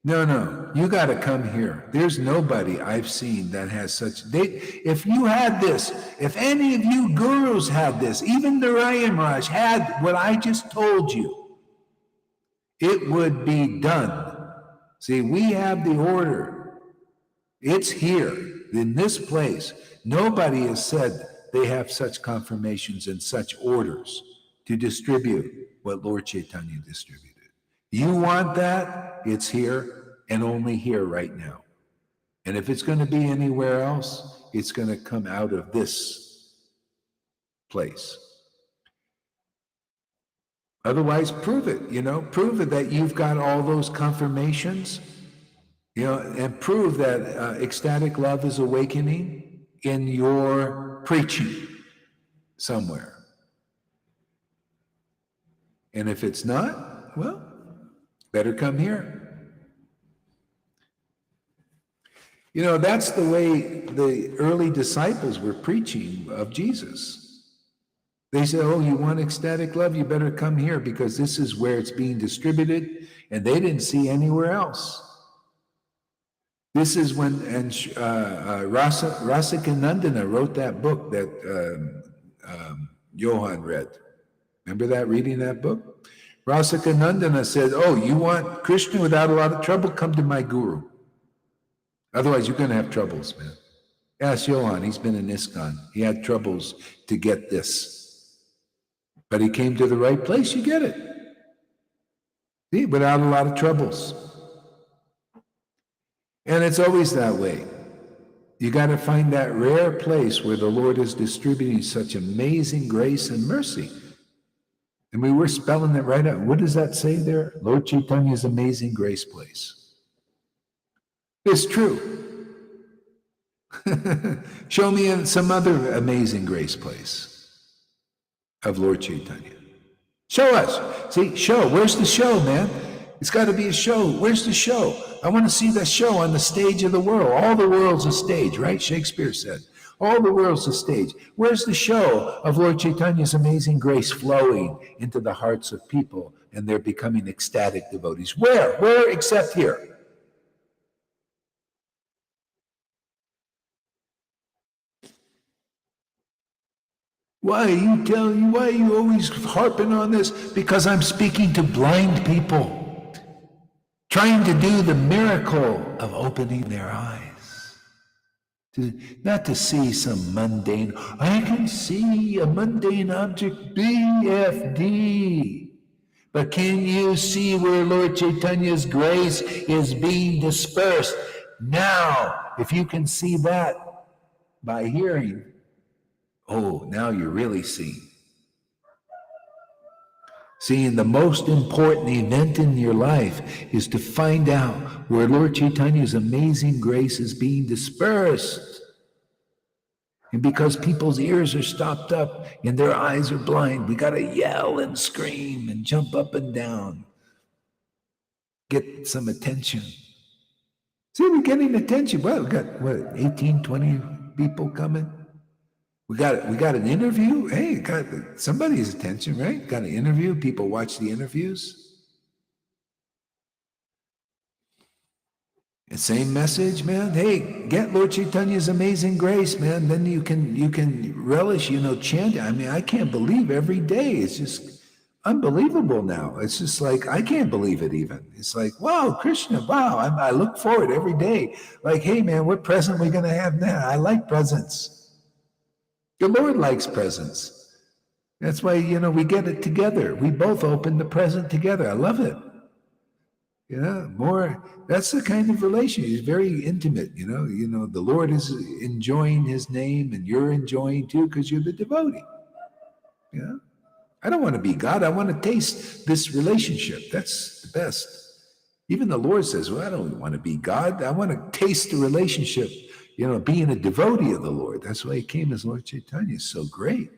No, you got to come here. There's nobody I've seen that has such, if you had this, if any of you gurus had this, even Narayan Raj had what I just told you, it would be done. See, we have the order. It's here in this place. Nobody has said they have such confirmations and such orders to distribute what Lord Caitanya distributed. You want that? It's here and only here right now. And if it's going to be anywhere else, it's going to come out of this place. Otherwise, prove it, prove it that you've got all those confirmations, and prove that ecstatic love is awakening in your preaching somewhere. And if it's not, well, better come here. That's the way the early disciples were preaching of Jesus. They said, oh, you want ecstatic love? You better come here because this is where it's being distributed, and they didn't see anywhere else. This is when Rasikanandana wrote that book that Johann read. Remember that, reading that book? Rasikanandana said, oh, you want Krishna without a lot of trouble? Come to my guru. Otherwise, you're going to have troubles, man. Ask Johann. He's been in ISKCON. He had troubles to get this. But he came to the right place. You get it. See, without a lot of troubles. And it's always that way. You got to find that rare place where the Lord is distributing such amazing grace and mercy. And we were spelling it right out. What does that say there? Lord Caitanya's amazing grace place. It's true. Show me some other amazing grace place of Lord Caitanya. Show us. See, show. Where's the show, man? It's got to be a show. Where's the show? I want to see the show on the stage of the world. All the world's a stage, right? Shakespeare said. All the world's a stage. Where's the show of Lord Caitanya's amazing grace flowing into the hearts of people and they're becoming ecstatic devotees? Where? Where except here? Why are you always harping on this? Because I'm speaking to blind people. Trying to do the miracle of opening their eyes. Not to see some mundane, I can see a mundane object, BFD. But can you see where Lord Caitanya's grace is being dispersed? Now, if you can see that by hearing, oh, now you're really seeing. Seeing the most important event in your life is to find out where Lord Caitanya's amazing grace is being dispersed. And because people's ears are stopped up and their eyes are blind, we got to yell and scream and jump up and down. Get some attention. See, we're getting attention. Well, we got, 18, 20 people coming? We got an interview. Hey, got somebody's attention, right? Got an interview. People watch the interviews. The same message, man. Hey, get Lord Caitanya's amazing grace, man. Then you can relish, chanting. I mean, I can't believe every day. It's just unbelievable now. It's just like, I can't believe it even. It's like, wow, Krishna, wow. I look forward every day. Like, hey, man, what present we going to have now? I like presents. The Lord likes presents. That's why, we get it together. We both open the present together. I love it. More, that's the kind of relation. It's very intimate, the Lord is enjoying his name and you're enjoying too because you're the devotee. I don't want to be God. I want to taste this relationship. That's the best. Even the Lord says, well, I don't want to be God. I want to taste the relationship, being a devotee of the Lord. That's why he came as Lord Caitanya. It's so great.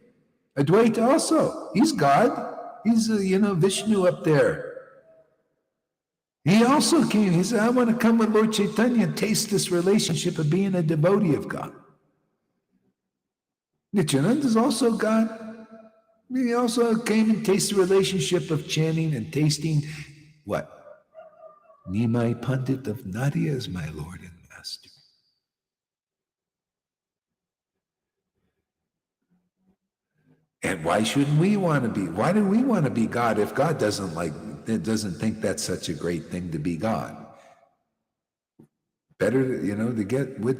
Advaita also, he's God. He's, Vishnu up there. He also came, he said, I want to come with Lord Caitanya and taste this relationship of being a devotee of God. Nityananda is also God. He also came and tasted the relationship of chanting and tasting what? Nimai Pandit of Nadia is my Lord and Master. And why shouldn't we want to be? Why do we want to be God if God doesn't think that's such a great thing to be God? Better, to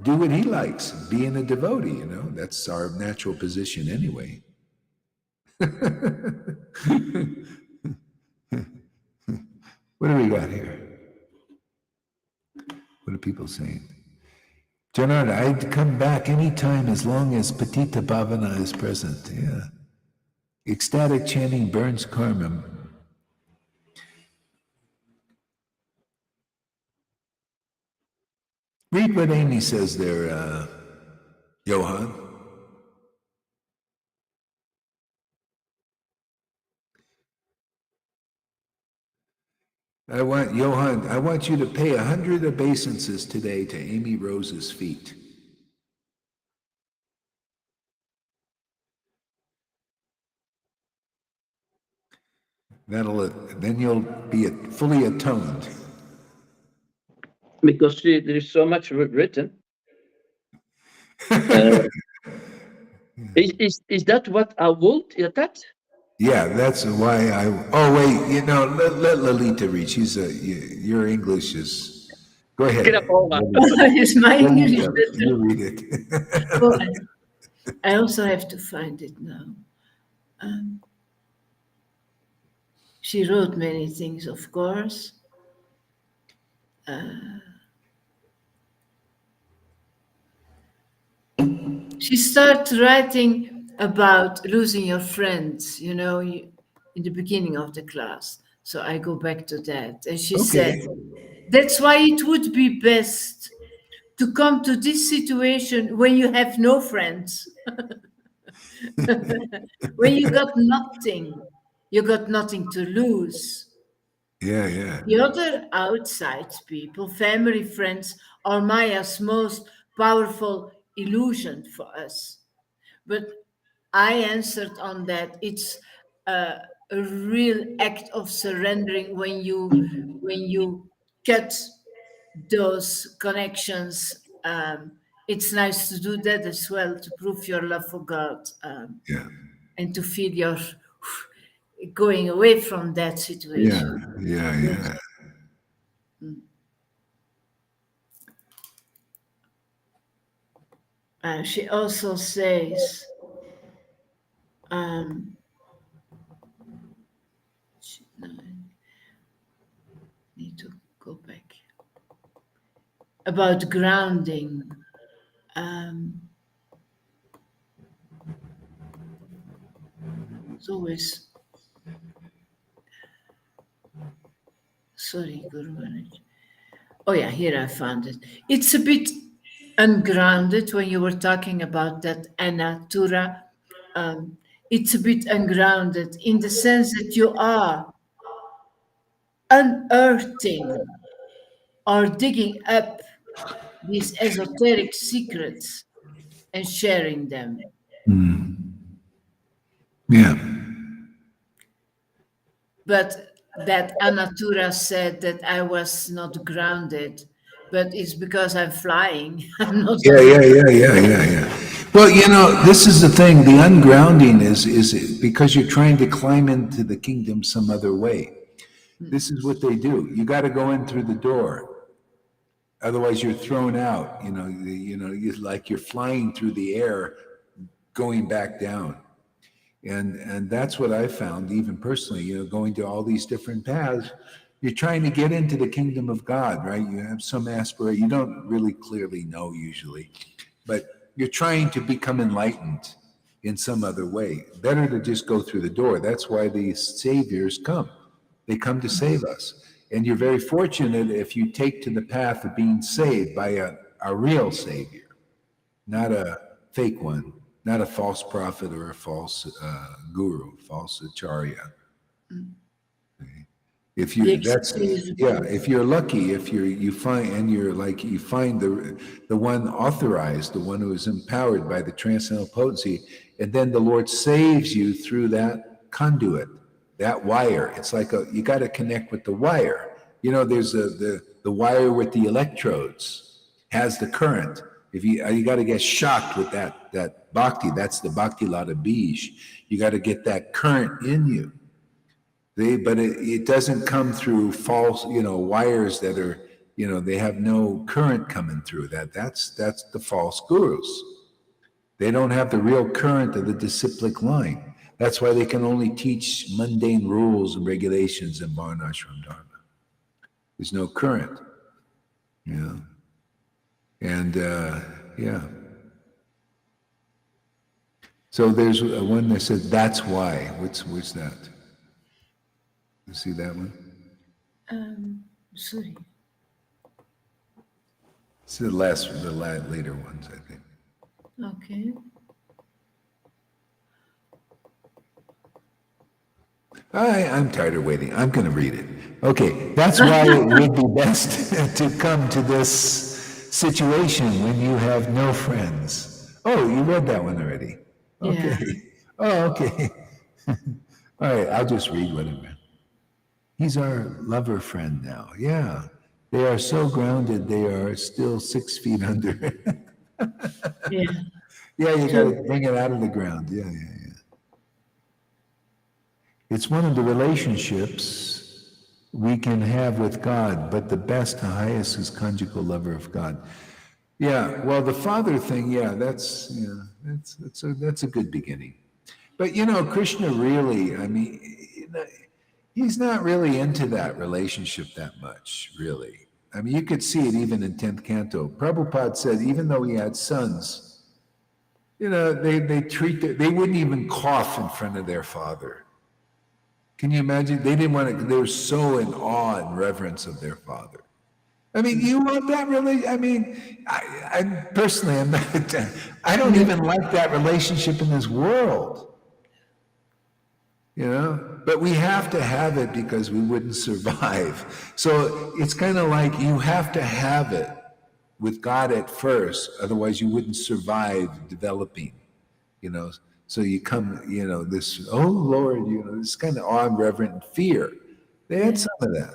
do what he likes, being a devotee, that's our natural position anyway. What do we got here? What are people saying? Janarda, I'd come back anytime as long as Patita Bhavana is present. Yeah. Ecstatic chanting burns karma. Read what Amy says there, Johan. I want you to pay 100 obeisances today to Amy Rose's feet. Then you'll be fully atoned. Because there is so much written. Is that what I want? Is that? Yeah, that's why oh wait, let Lalita read. Your English is, go ahead. Is my English Lalita, better? you read it. Well, I also have to find it now. She wrote many things, of course. She started writing about losing your friends, in the beginning of the class. So I go back to that. And she said, that's why it would be best to come to this situation when you have no friends. When you got nothing to lose. Yeah. The other outside people, family, friends, are Maya's most powerful illusion for us. But I answered on that. It's a real act of surrendering when you cut those connections. It's nice to do that as well, to prove your love for God, and to feel your going away from that situation. Yeah. She also says, need to go back, about grounding. It's always, sorry, Guru Maharaj. Oh yeah, here I found it. It's a bit ungrounded when you were talking about that anatura. It's a bit ungrounded in the sense that you are unearthing or digging up these esoteric secrets and sharing them. Yeah. But that anatura said that I was not grounded, but it's because I'm flying. I'm not. Yeah. Well, this is the thing. The ungrounding is because you're trying to climb into the kingdom some other way. This is what they do. You got to go in through the door. Otherwise, you're thrown out. You're like you're flying through the air, going back down. And that's what I found, even personally. Going to all these different paths. You're trying to get into the kingdom of God, right? You have some aspiration. You don't really clearly know usually, but you're trying to become enlightened in some other way. Better to just go through the door. That's why these saviors come. They come to save us. And you're very fortunate if you take to the path of being saved by a real savior, not a fake one, not a false prophet or a false guru, false acharya. If you if you're lucky, if you find the one authorized, the one who is empowered by the transcendental potency, and then the Lord saves you through that conduit, that wire. It's like you got to connect with the wire. There's the wire with the electrodes has the current. If you got to get shocked with that bhakti, that's the bhakti lata bij. You got to get that current in you. But it doesn't come through false, wires that are, they have no current coming through that's the false gurus. They don't have the real current of the disciplic line. That's why they can only teach mundane rules and regulations in Varnashram Dharma. There's no current, and So there's one that said, that's why. What's that? You see that one? Sorry. It's the later ones, I think. Okay. I'm tired of waiting. I'm going to read it. Okay, that's why it would be best to come to this situation when you have no friends. Oh, you read that one already. Okay. Yeah. Oh, okay. All right, I'll just read what it meant. He's our lover friend now. Yeah. They are so grounded, they are still 6 feet under. Yeah. Yeah, you got to bring it out of the ground. Yeah. It's one of the relationships we can have with God, but the best, highest is conjugal lover of God. Yeah, well, the father thing, that's a good beginning. But Krishna really, he's not really into that relationship that much, really. You could see it even in 10th canto. Prabhupada said, even though he had sons, they wouldn't even cough in front of their father. Can you imagine? They didn't want to, they were so in awe and reverence of their father. You want that really? I personally, I don't even like that relationship in this world. But we have to have it because we wouldn't survive. So it's kind of like you have to have it with God at first, otherwise you wouldn't survive developing, So you come, this, oh Lord, this kind of awe and reverent fear. They had some of that.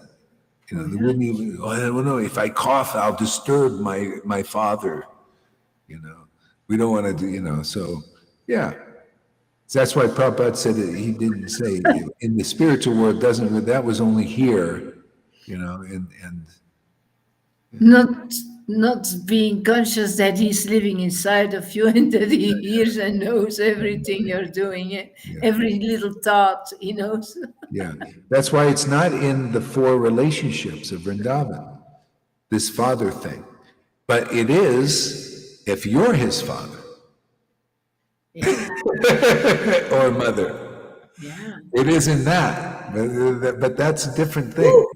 They wouldn't even, I don't know, if I cough, I'll disturb my father. We don't want to do, so yeah. So that's why Prabhupada said that he didn't say in the spiritual world that was only here, and Not being conscious that he's living inside of you and that he hears and knows everything you're doing, every little thought he knows. Yeah, that's why it's not in the 4 relationships of Vrindavan, this father thing. But it is if you're his father or mother. Yeah. It isn't that, but that's a different thing.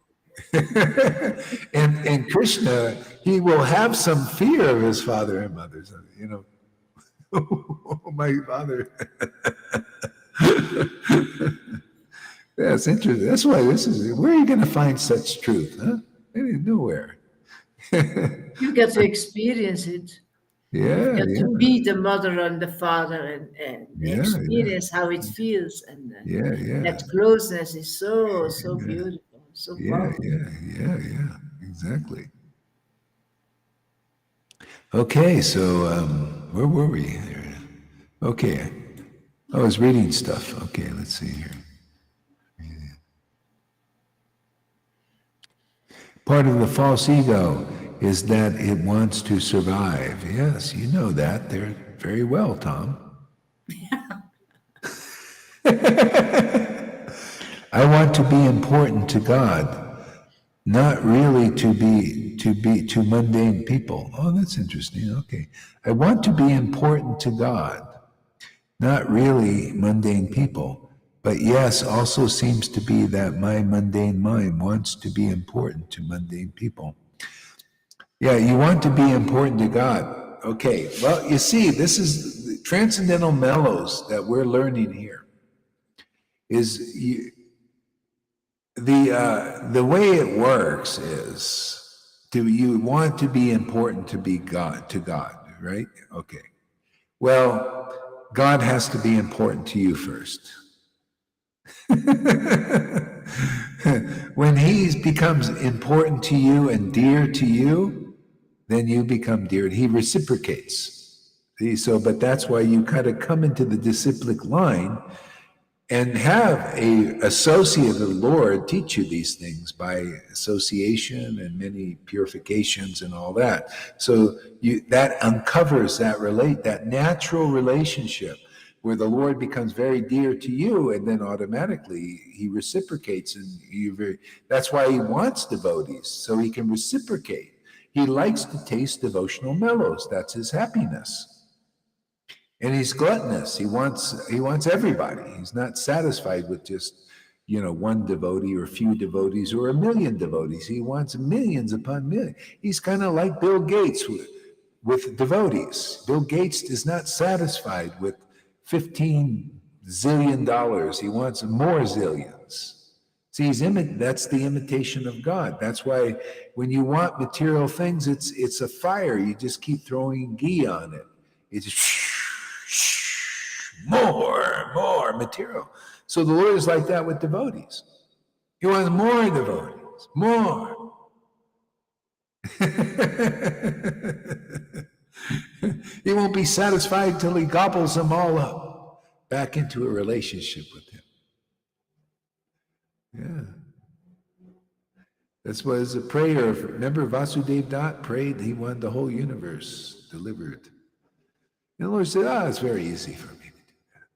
and Krishna, he will have some fear of his father and mother. My father. That's interesting. That's why where are you going to find such truth? Huh? Nowhere. You get to experience it. Yeah. You get to be the mother and the father and experience how it feels. And that closeness is so beautiful, so powerful. Yeah, exactly. Okay, so where were we? Okay, I was reading stuff. Okay, let's see here. Part of the false ego is that it wants to survive. Yes, you know that. They're very well, Tom. I want to be important to God, not really to mundane people. Oh, that's interesting. Okay. I want to be important to God, not really mundane people. But yes, also seems to be that my mundane mind wants to be important to mundane people. Yeah, you want to be important to God. Okay, well, you see, this is the transcendental mellows that we're learning here. Is the way it works is do you want to be important to God, right? Okay. Well, God has to be important to you first. When he becomes important to you and dear to you, then you become dear. He reciprocates. See, so, but that's why you kind of come into the disciplic line and have a associate of the Lord teach you these things by association and many purifications and all that. So that uncovers that natural relationship where the Lord becomes very dear to you, and then automatically he reciprocates, and that's why he wants devotees, so he can reciprocate. He likes to taste devotional mellows. That's his happiness. And he's gluttonous. He wants everybody. He's not satisfied with just, one devotee or a few devotees or a million devotees. He wants millions upon millions. He's kind of like Bill Gates with devotees. Bill Gates is not satisfied with 15 zillion dollars. He wants more zillions. See, that's the imitation of God. That's why when you want material things, it's a fire. You just keep throwing ghee on it. It's more material. So the Lord is like that with devotees. He wants more devotees, more. He won't be satisfied till he gobbles them all up back into a relationship with him. Yeah. That's what is a prayer. Remember Vasudev Dutt prayed, he wanted the whole universe delivered. And the Lord said, it's very easy for me to do that.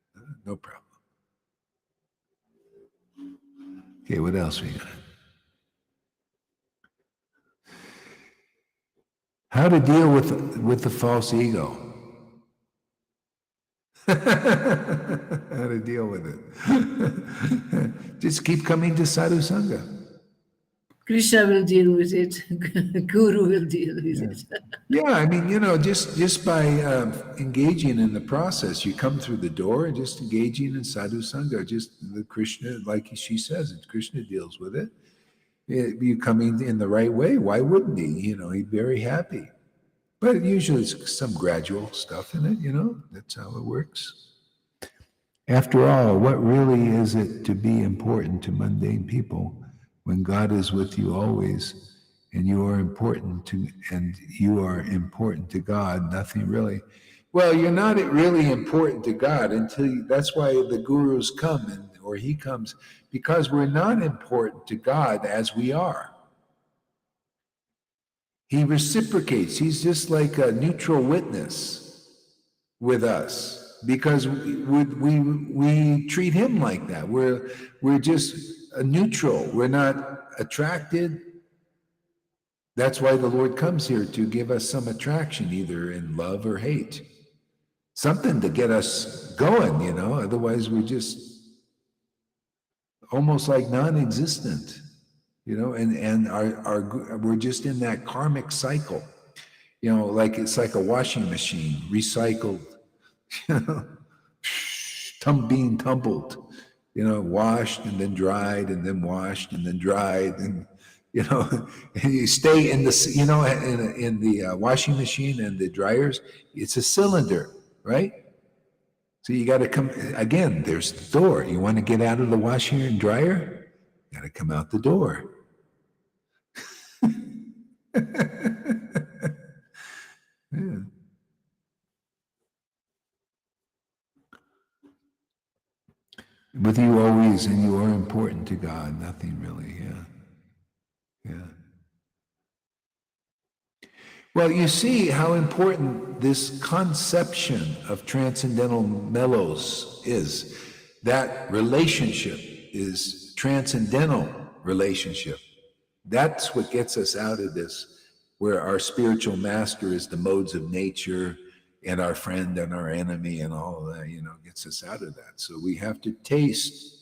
No problem. Okay, what else we got? How to deal with the false ego. How to deal with it. Just keep coming to Sadhu Sangha. Krishna will deal with it. Guru will deal with it. Yeah, I mean, just by engaging in the process, you come through the door and just engaging in Sadhu Sangha, just the Krishna, like she says, Krishna deals with it. You coming in the right way, why wouldn't he? He'd be very happy. But usually it's some gradual stuff in it, that's how it works. After all, what really is it to be important to mundane people when God is with you always, and you are important to God? Nothing really. Well, you're not really important to God that's why the gurus come, or he comes, because we're not important to God as we are. He reciprocates. He's just like a neutral witness with us because we treat him like that. We're just a neutral. We're not attracted. That's why the Lord comes here, to give us some attraction, either in love or hate. Something to get us going, otherwise we're just almost like non-existent, and we're just in that karmic cycle, like it's like a washing machine, recycled, being tumbled, washed and then dried and then washed and then dried, and and you stay in the in the washing machine and the dryers. It's a cylinder, right? So you got to come again. There's the door. You want to get out of the washer and dryer, you got to come out the door. Yeah. With you always, and you are important to God. Nothing really, yeah. Well, you see how important this conception of transcendental mellows is. That relationship is transcendental relationship. That's what gets us out of this, where our spiritual master is the modes of nature and our friend and our enemy and all of that, gets us out of that. So we have to taste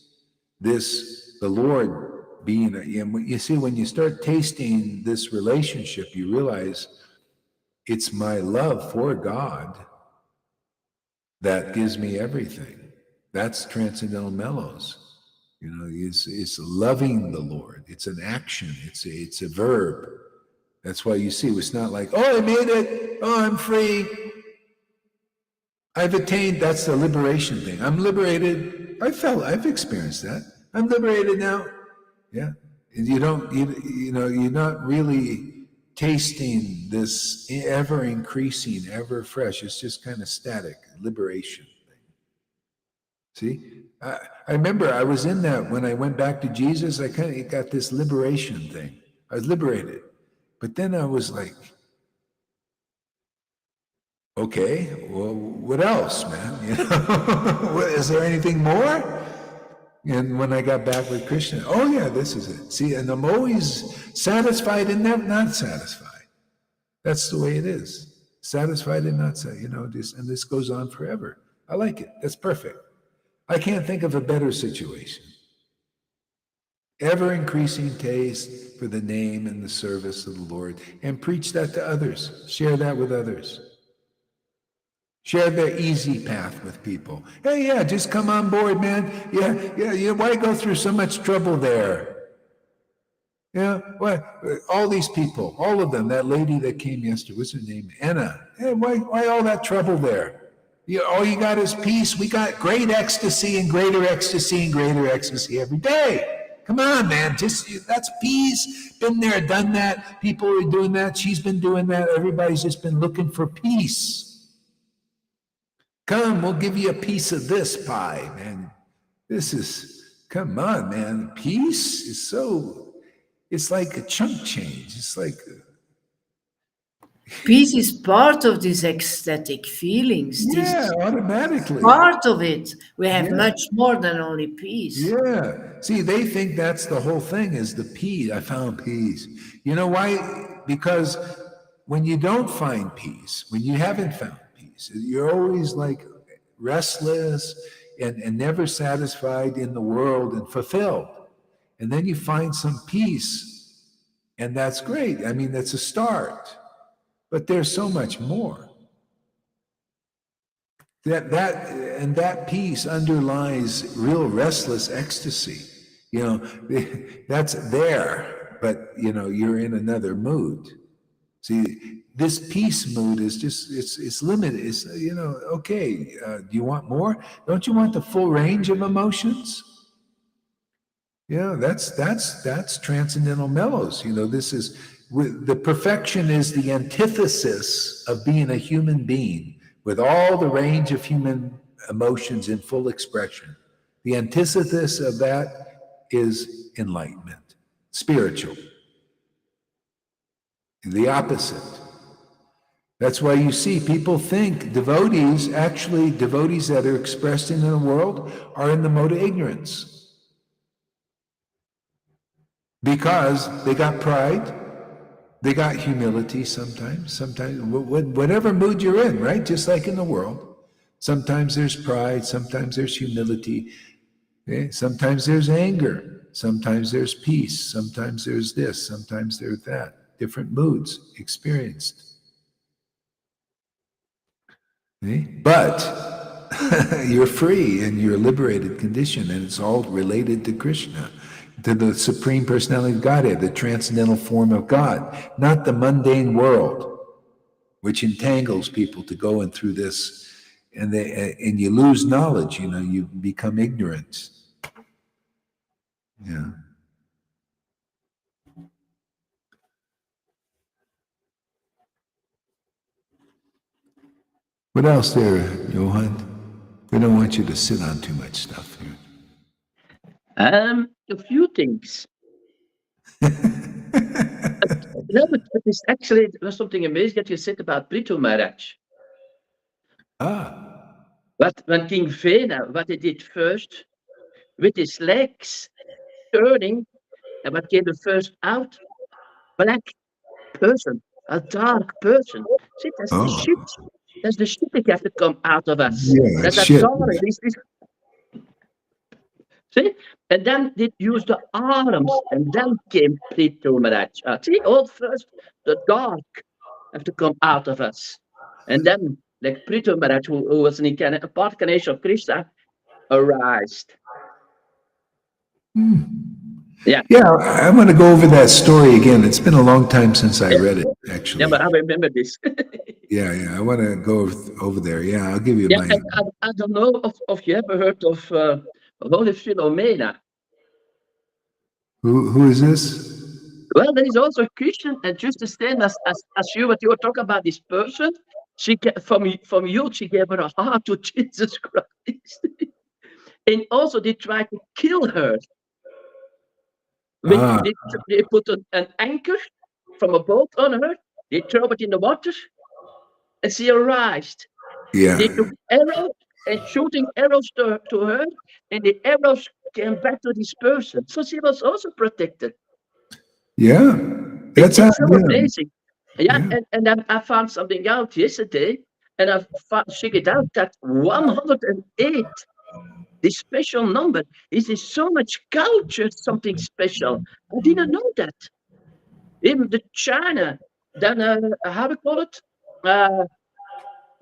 this, the Lord being, and you see, when you start tasting this relationship, you realize it's my love for God that gives me everything. That's transcendental mellows. It's loving the Lord. It's an action. It's a verb. That's why you see, it's not like, oh, I made it. Oh, I'm free. I've attained. That's the liberation thing. I'm liberated. I've experienced that. I'm liberated now. Yeah. And you're not really tasting this ever increasing, ever fresh. It's just kind of static liberation thing. See, I remember I was in that when I went back to Jesus. I kind of got this liberation thing. I was liberated, but then I was like, okay, well, what else, man? Is there anything more? And when I got back with Krishna, oh yeah, this is it. See, and I'm always satisfied and never not satisfied. That's the way it is. Satisfied and not satisfied, and this goes on forever. I like it. That's perfect. I can't think of a better situation. Ever increasing taste for the name and the service of the Lord, and preach that to others. Share that with others. Share the easy path with people. Hey, yeah, just come on board, man. Yeah. Why go through so much trouble there? Yeah, well, all these people, all of them, that lady that came yesterday, what's her name? Anna. Hey, why all that trouble there? All you got is peace. We got great ecstasy and greater ecstasy and greater ecstasy every day. Come on, man. That's peace. Been there, done that. People are doing that. She's been doing that. Everybody's just been looking for peace. Come, we'll give you a piece of this pie, man. Come on, man. Peace is it's like a chunk change. It's like Peace is part of these ecstatic feelings. Automatically. Part of it. We have Yeah. much more than only peace. Yeah. See, they think that's the whole thing is the peace. I found peace. You know why? Because when you don't find peace, when you haven't found peace, you're always like restless and never satisfied in the world and fulfilled. And then you find some peace, and that's great. I mean, that's a start. But there's so much more. That peace underlies real restless ecstasy. That's there, but you're in another mood. See, this peace mood is just it's limited. It's okay. Do you want more? Don't you want the full range of emotions? Yeah, that's transcendental mellows. This is the perfection is the antithesis of being a human being with all the range of human emotions in full expression. The antithesis of that is enlightenment, spiritual. The opposite. That's why you see people think devotees that are expressed in the world are in the mode of ignorance. Because they got pride, they got humility sometimes, whatever mood you're in, right? Just like in the world. Sometimes there's pride, sometimes there's humility, okay? Sometimes there's anger, sometimes there's peace, sometimes there's this, sometimes there's that. Different moods experienced. Okay? But you're free in your liberated condition, and it's all related to Krishna, to the Supreme Personality of Godhead, the transcendental form of God, not the mundane world, which entangles people to go in through this, and you lose knowledge. You become ignorant. Yeah. What else there, Johan? We don't want you to sit on too much stuff here. A few things. No, but it's actually it was something amazing that you said about Prithu Maharaj. Ah, But when King Vena, what he did first, with his legs turning, and what came the first out? Black person, a dark person. See, that's the oh, shit. That's the shit that have to come out of us. yeah, That shit. dark, see? And then they used the arms, and then came Prithu Maharaj. See, all first, the dark have to come out of us. And then, like Prithu Maharaj, who was a part incarnation of Krishna, arised. Yeah. Yeah, I'm going to go over that story again. It's been a long time since I read it, Yeah, actually. but I remember this. Yeah, I want to go over there. Yeah, I'll give you Yeah, my. and I don't know if you ever heard of Holy Philomena. Who is this? Well, there is also a Christian, and just the same as you, what you were talking about this person, from youth, she gave her a heart to Jesus Christ. And also they tried to kill her. With, Ah, they put an anchor from a boat on her, they throw it in the water, and she arised. yeah, They took arrows and shooting arrows to her, and the arrows came back to this person. So she was also protected. yeah. That's It's so yeah, amazing. Yeah, yeah, and then I found something out yesterday, and I figured out that 108, this special number, is in so much culture, something special. I didn't know that. Even the China, then how do you call it? Uh,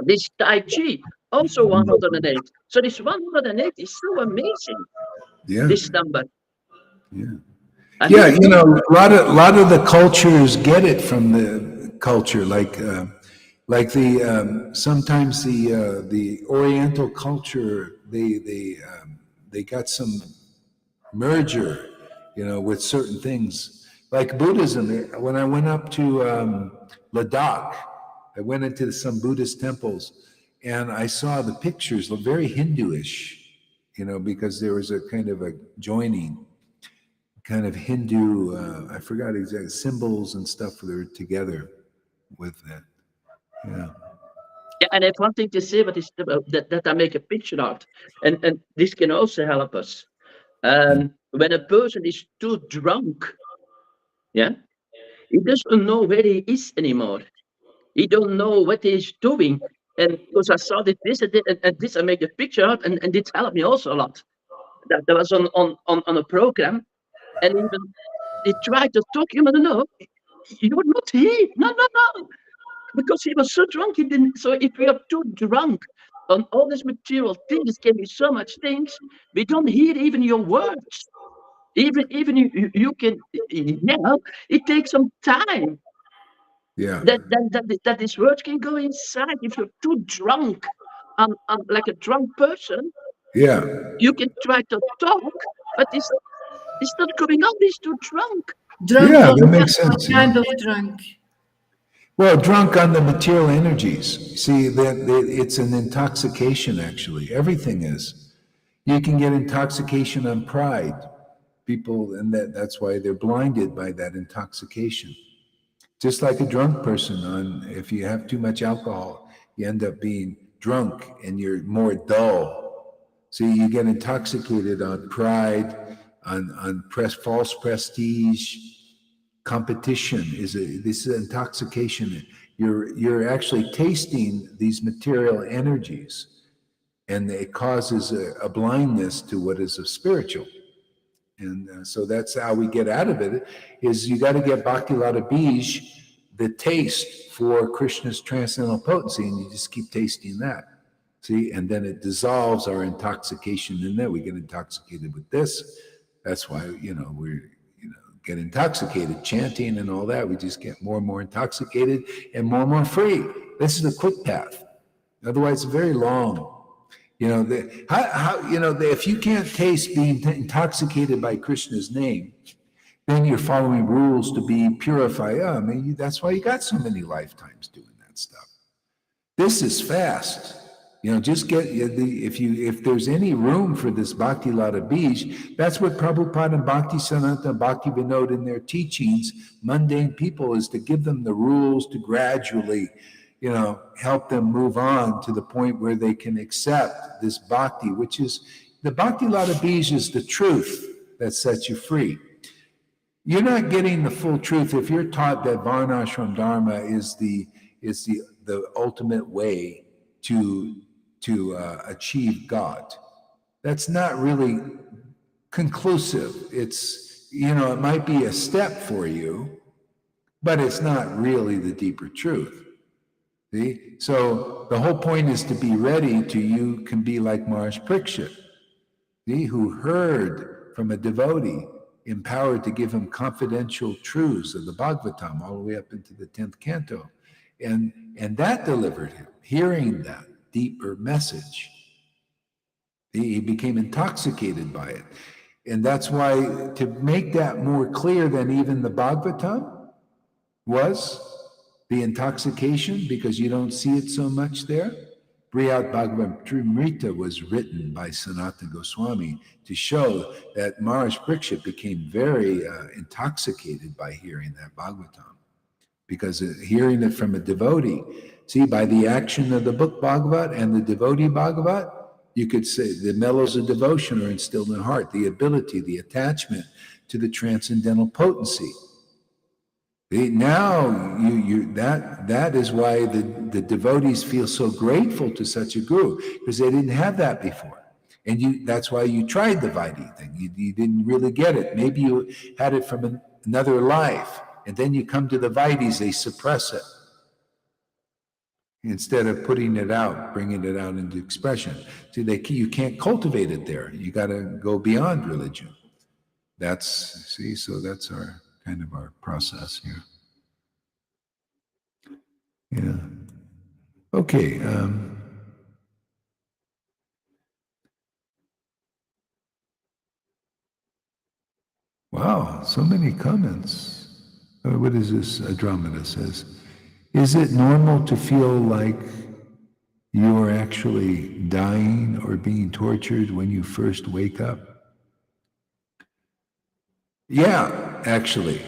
this Tai Chi, also 108. So this 108 is so amazing, yeah, this number. yeah. I Yeah, didn't know. a lot of the cultures get it from the culture, like sometimes the Oriental culture they got some merger, with certain things. Like Buddhism, when I went up to Ladakh, I went into some Buddhist temples and I saw the pictures look very Hinduish, because there was a kind of a joining, kind of Hindu, I forgot exact symbols and stuff that were together with that. Yeah. Yeah, and I have one thing to say, but is that I make a picture out, and this can also help us. When a person is too drunk, yeah, he doesn't know where he is anymore. He don't know what he's doing. And because I saw and this, I make a picture out, and it helped me also a lot. That was on a program, and even they tried to talk him. I don't know. You're not here. No, no, no. Because he was so drunk, he didn't. So if we are too drunk on all this material things, can be so much things. We don't hear even your words. Even you can yell. It takes some time Yeah. that this word can go inside. If you're too drunk, like a drunk person, Yeah. you can try to talk, but it's not coming out. He's too drunk. Drunk Yeah, on that what? makes What sense. kind Yeah. of drunk? Well, drunk on the material energies. See, that it's an intoxication, actually. Everything is. You can get intoxication on pride. People, and that's why they're blinded by that intoxication. Just like a drunk person, if you have too much alcohol, you end up being drunk and you're more dull. See, you get intoxicated on pride, on false prestige. Competition this is intoxication. You're actually tasting these material energies, and it causes a blindness to what is of spiritual. And so that's how we get out of it, is you got to get Bhakti Lata Bij, the taste for Krishna's transcendental potency, and you just keep tasting that. See, and then it dissolves our intoxication in that. We get intoxicated with this. That's why, we're, get intoxicated, chanting and all that. We just get more and more intoxicated and more free. This is a quick path. Otherwise, it's very long. If you can't taste being intoxicated by Krishna's name, then you're following rules to be purified. I mean, that's why you got so many lifetimes doing that stuff. This is fast. You know, just get if there's any room for this Bhakti Lata Bij, that's what Prabhupada and Bhakti Siddhanta and Bhakti Vinod in their teachings, mundane people, is to give them the rules to gradually, you know, help them move on to the point where they can accept this bhakti, which is the Bhakti Lata Bij is the truth that sets you free. You're not getting the full truth if you're taught that Varnashram Dharma is the ultimate way to achieve God. That's not really conclusive. It's, you know, it might be a step for you, but it's not really the deeper truth. See? So the whole point is to be ready to, you can be like Maharaj Parikshit, see, who heard from a devotee empowered to give him confidential truths of the Bhagavatam all the way up into the 10th canto. And that delivered him, hearing that deeper message. He became intoxicated by it. And that's why, to make that more clear than even the Bhagavatam was, the intoxication, because you don't see it so much there. Brihad Bhagavatamrita was written by Sanatana Goswami to show that Maharaj Parikshit became very intoxicated by hearing that Bhagavatam, because hearing it from a devotee, see, by the action of the book Bhagavat and the devotee Bhagavat, you could say the mellows of devotion are instilled in the heart, the ability, the attachment to the transcendental potency. Now, that is why the devotees feel so grateful to such a guru, because they didn't have that before. And that's why you tried the Vaidhi thing. You didn't really get it. Maybe you had it from another life, and then you come to the Vaidhis, they suppress it. Instead of putting it out, bringing it out into expression. See, you can't cultivate it there. You got to go beyond religion. So that's our kind of our process here. Yeah. Okay. Wow, so many comments. What is this? Andromeda says, is it normal to feel like you are actually dying or being tortured when you first wake up? Yeah, actually.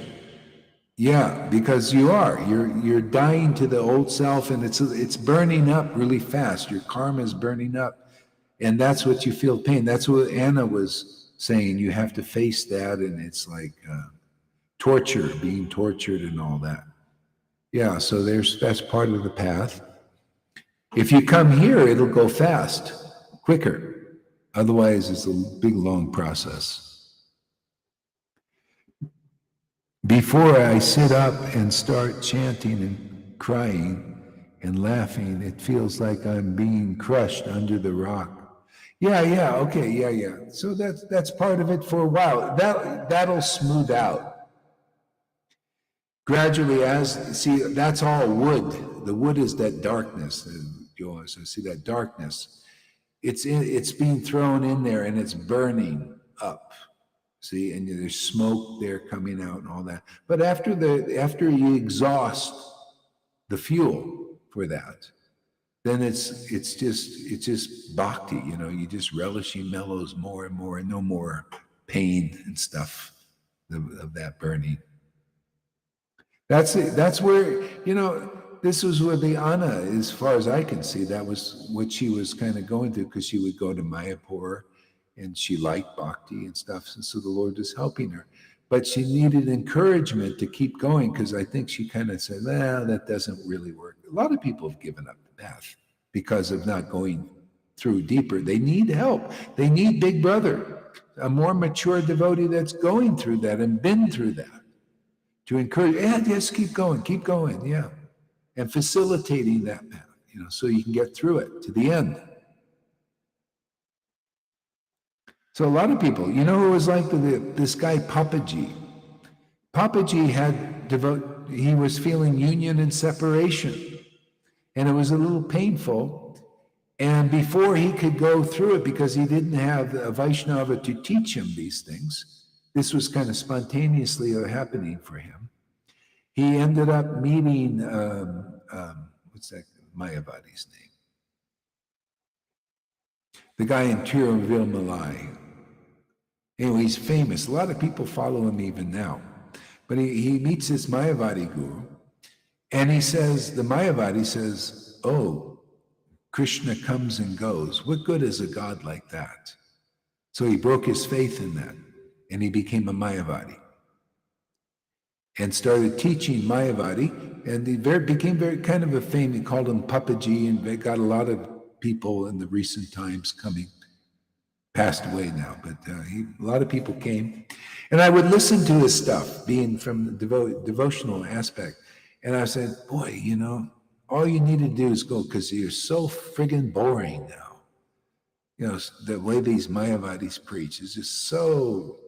Yeah, because you are. You're dying to the old self, and it's burning up really fast. Your karma is burning up, and that's what you feel pain. That's what Anna was saying. You have to face that, and it's like torture, being tortured, and all that. Yeah, so that's part of the path. If you come here, it'll go fast, quicker. Otherwise, it's a big, long process. Before I sit up and start chanting and crying and laughing, it feels like I'm being crushed under the rock. Yeah, okay, yeah. So that's part of it for a while. That'll smooth out. Gradually, that's all wood. The wood is that darkness. You also see that darkness. It's being thrown in there and it's burning up. See, and there's smoke there coming out and all that. But after you exhaust the fuel for that, then it's just bhakti, you know, you just relishing mellows more and more, and no more pain and stuff of that burning. That's it. That's where, you know, this was where the Anna, as far as I can see, that was what she was kind of going through, because she would go to Mayapur and she liked bhakti and stuff. And so the Lord was helping her. But she needed encouragement to keep going, because I think she kind of said, well, that doesn't really work. A lot of people have given up the path because of not going through deeper. They need help. They need Big Brother, a more mature devotee that's going through that and been through that, to encourage, just keep going, yeah. And facilitating that path, you know, so you can get through it to the end. So a lot of people, you know who was like this guy Papaji? Papaji he was feeling union and separation, and it was a little painful. And before he could go through it, because he didn't have a Vaishnava to teach him these things, this was kind of spontaneously happening for him. He ended up meeting, what's that Mayavadi's name? the guy in Tiruville, Malai. Anyway, he's famous. A lot of people follow him even now. But he meets this Mayavadi guru, and he says, the Mayavadi says, oh, Krishna comes and goes. What good is a God like that? So he broke his faith in that, and he became a Mayavadi and started teaching Mayavadi, and he became very kind of a famous. He called him Papaji, and they got a lot of people in the recent times coming. Passed away now, but a lot of people came, and I would listen to his stuff, being from the devotional aspect, and I said, boy, you know, all you need to do is go, because you're so friggin' boring now. You know, the way these Mayavadis preach is just so,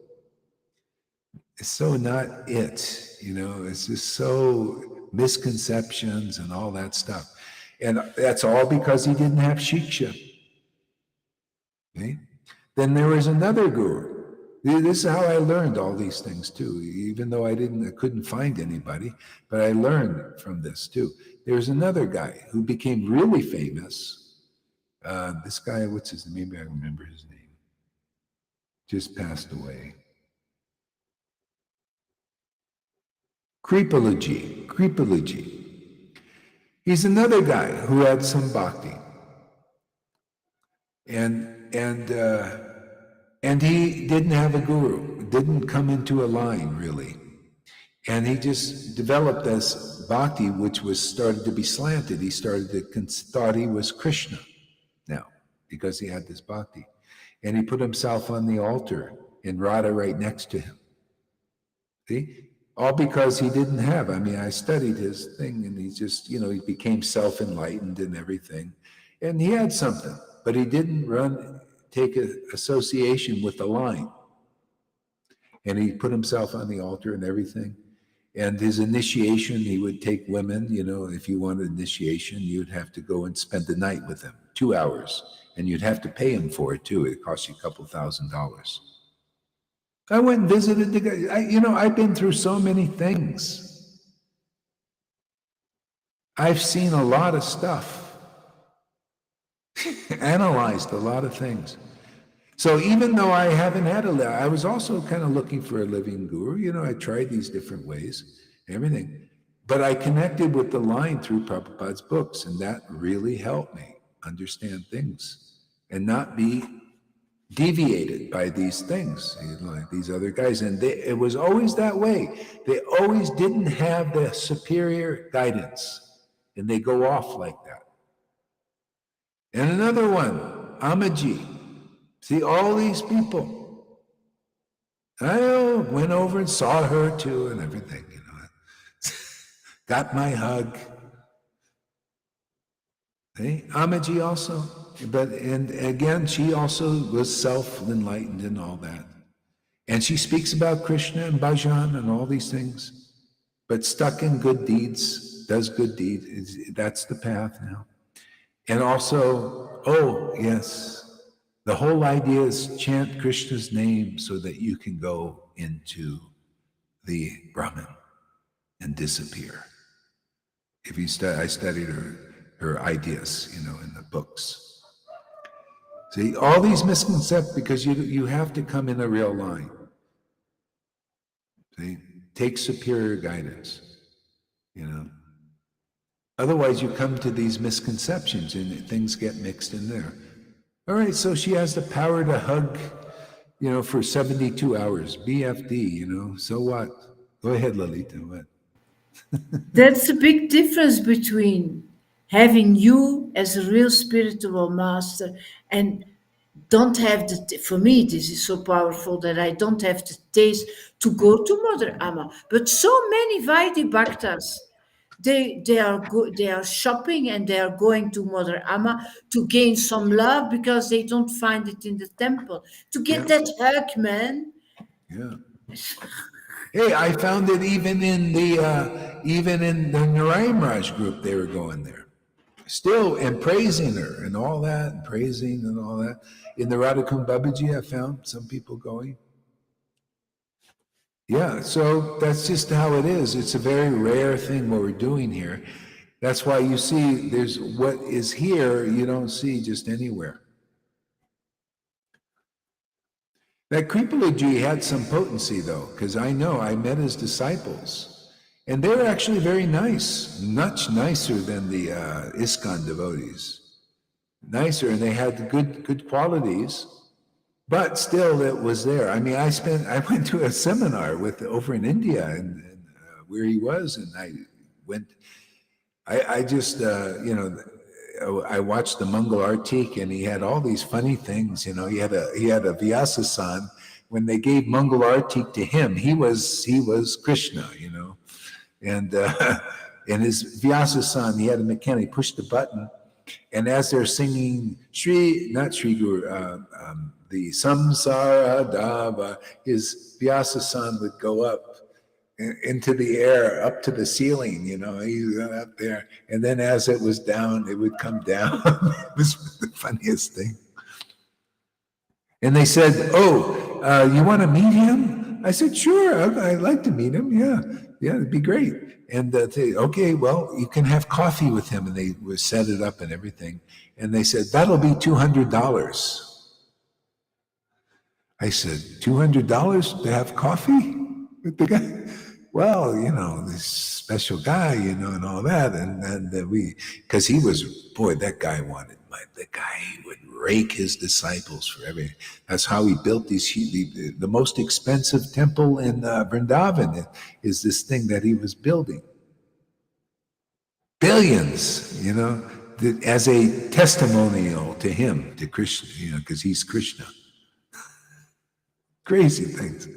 it's so not it, you know, it's just so misconceptions and all that stuff. And that's all because he didn't have Shiksha. Okay? Then there was another guru. This is how I learned all these things too, even though I couldn't find anybody, but I learned from this too. There was another guy who became really famous. This guy, what's his name? Maybe I remember his name. Just passed away. Kripaluji. He's another guy who had some bhakti. And he didn't have a guru, didn't come into a line really. And he just developed this bhakti, which was started to be slanted. He started to thought he was Krishna now, because he had this bhakti. And he put himself on the altar and Radha right next to him. See? All because he didn't have, I mean, I studied his thing, and he just, you know, he became self-enlightened and everything. And he had something, but he didn't take an association with the line. And he put himself on the altar and everything. And his initiation, he would take women, you know, if you wanted initiation, you'd have to go and spend the night with them, 2 hours. And you'd have to pay him for it too. It cost you a couple $1,000s. I went and visited the guy. You know, I've been through so many things. I've seen a lot of stuff, analyzed a lot of things. So even though I haven't had I was also kind of looking for a living guru. You know, I tried these different ways, everything. But I connected with the line through Prabhupada's books, and that really helped me understand things and not be deviated by these things, like these other guys. And it was always that way. They always didn't have the superior guidance, and they go off like that. And another one, Amaji. See, all these people. I went over and saw her too and everything, you know. Got my hug. Hey, Amaji also. And again, she also was self-enlightened and all that. And she speaks about Krishna and bhajan and all these things, but stuck in good deeds, does good deeds. That's the path now. And also, oh, yes, the whole idea is chant Krishna's name so that you can go into the Brahman and disappear. If you I studied her ideas, you know, in the books. See, all these misconceptions, because you have to come in a real line. See, take superior guidance, you know. Otherwise, you come to these misconceptions and things get mixed in there. All right, so she has the power to hug, you know, for 72 hours, BFD, you know, so what? Go ahead, Lalita, what? That's a big difference between having you as a real spiritual master and don't have for me, this is so powerful that I don't have the taste to go to Mother Amma. But so many Vaidhi Bhaktas, they are shopping and they are going to Mother Amma to gain some love because they don't find it in the temple. To get that hug, man. Yeah. Hey, I found it even in the Narayan Raj group, they were going there. Still, and praising her and all that, and praising and all that. In the Radhakund Babaji, I found some people going. Yeah, so that's just how it is. It's a very rare thing what we're doing here. That's why you see there's what is here, you don't see just anywhere. That Kripaluji had some potency, though, because I met his disciples, and they were actually very nice, much nicer than the ISKCON devotees. Nicer, and they had good qualities, but still it was there. I mean, I went to a seminar over in India, and where he was, and I just I watched the Mangal Artik, and he had all these funny things. He had a Vyasa-san. When they gave Mangal Artik to him, he was Krishna, and in his Vyasa-san, he had a mechanic. He pushed the button, and as they're singing not Sri Guru, the Samsara Dava, his Vyasa-san would go up into the air, up to the ceiling, he went up there. And then as it was down, it would come down. It was the funniest thing. And they said, "Oh, you want to meet him?" I said, "Sure, I'd like to meet him. Yeah, it'd be great." And they, "Okay, well, you can have coffee with him." And they would set it up and everything. And they said, "That'll be $200. I said, $200 to have coffee with the guy? Well, this special guy, and all that. And because he was, boy, that guy would rake his disciples for everything. That's how he built the most expensive temple in Vrindavan is this thing that he was building. Billions, as a testimonial to him, to Krishna, because he's Krishna. Crazy things.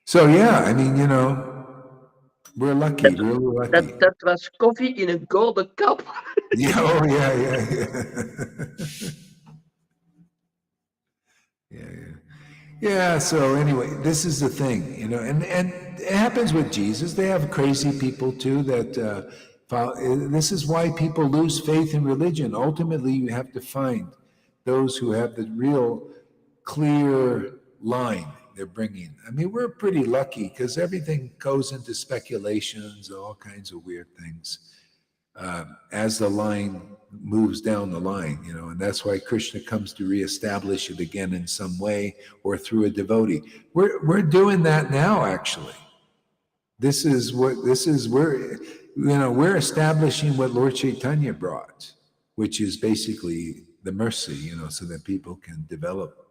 So yeah, I mean, we're lucky, really lucky. That was coffee in a golden cup. Yeah, oh yeah. Yeah, so anyway, this is the thing, and it happens with Jesus. They have crazy people too that follow. This is why people lose faith in religion. Ultimately, you have to find those who have the real clear line they're bringing. I mean, we're pretty lucky because everything goes into speculations, all kinds of weird things as the line moves down the line, and that's why Krishna comes to reestablish it again in some way or through a devotee. We're doing that now, actually. We're establishing what Lord Caitanya brought, which is basically the mercy, so that people can develop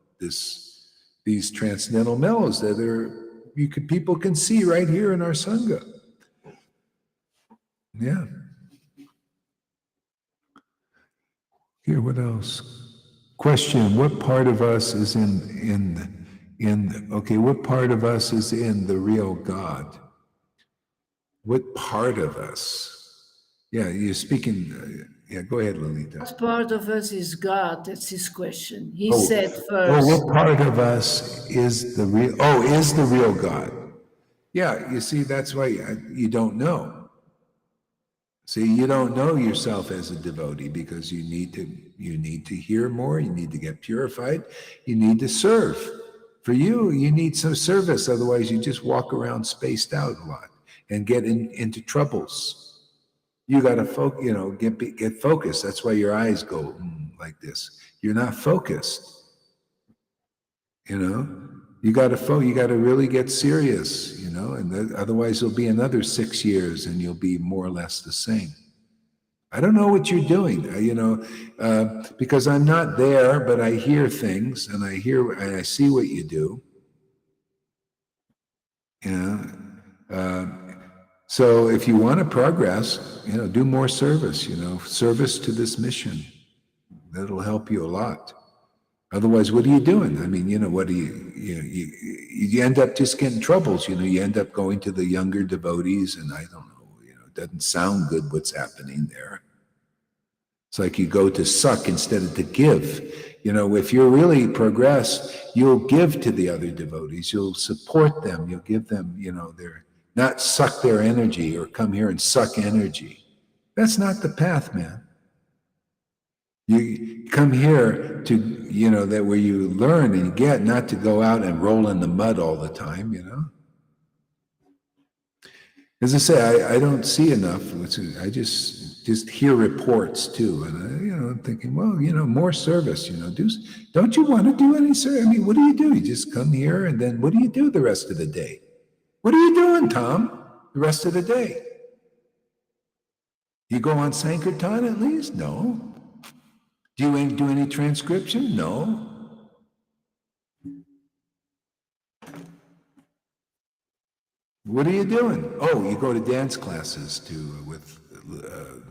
these transcendental mellows that people can see right here in our Sangha. Yeah. Here, what else? Question, what part of us is what part of us is in the real God? What part of us? Yeah, you're speaking, go ahead, Lalita. What part of us is God? That's his question. He said first. What part of us is the real God? Yeah, you see, that's why you don't know. See, you don't know yourself as a devotee because you need to hear more, you need to get purified, you need to serve. For you need some service, otherwise you just walk around spaced out a lot and get into troubles. You got to get focused. That's why your eyes go like this. You're not focused. You got to really get serious, and otherwise it'll be another 6 years and you'll be more or less the same. I don't know what you're doing, because I'm not there, but I hear things and I see what you do. So if you want to progress, do more service, service to this mission. That'll help you a lot. Otherwise, what are you doing? I mean, what do you end up just getting troubles, you end up going to the younger devotees and I don't know, it doesn't sound good what's happening there. It's like you go to suck instead of to give. If you're really progressed, you'll give to the other devotees, you'll support them, you'll give them, not suck their energy or come here and suck energy. That's not the path, man. You come here to, that where you learn and you get, not to go out and roll in the mud all the time, As I say, I don't see enough. I just just hear reports too, and I'm thinking, well, more service, don't you want to do any service? I mean, what do? You just come here, and then what do you do the rest of the day? What are you doing, Tom, the rest of the day? You go on Sankirtan at least? No. Do you do any transcription? No. What are you doing? Oh, you go to dance classes with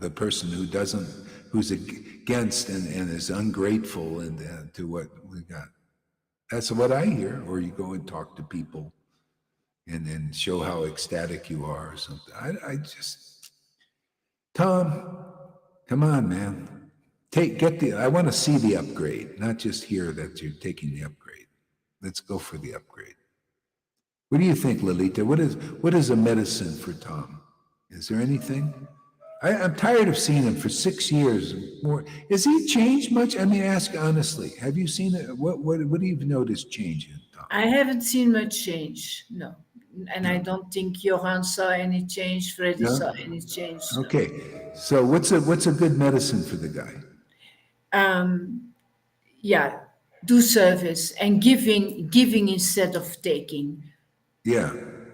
the person who's against and is ungrateful and to what we got. That's what I hear. Or you go and talk to people and then show how ecstatic you are or something. Tom, come on, man. I want to see the upgrade, not just hear that you're taking the upgrade. Let's go for the upgrade. What do you think, Lolita? What is a medicine for Tom? Is there anything? I'm tired of seeing him for 6 years more. Has he changed much? I mean, ask honestly. Have you seen it? What do you notice change in Tom? I haven't seen much change, no. And I don't think Johan saw any change, Freddy No? saw any change. No. Okay, so what's a good medicine for the guy? Yeah, do service and giving instead of taking. Yeah,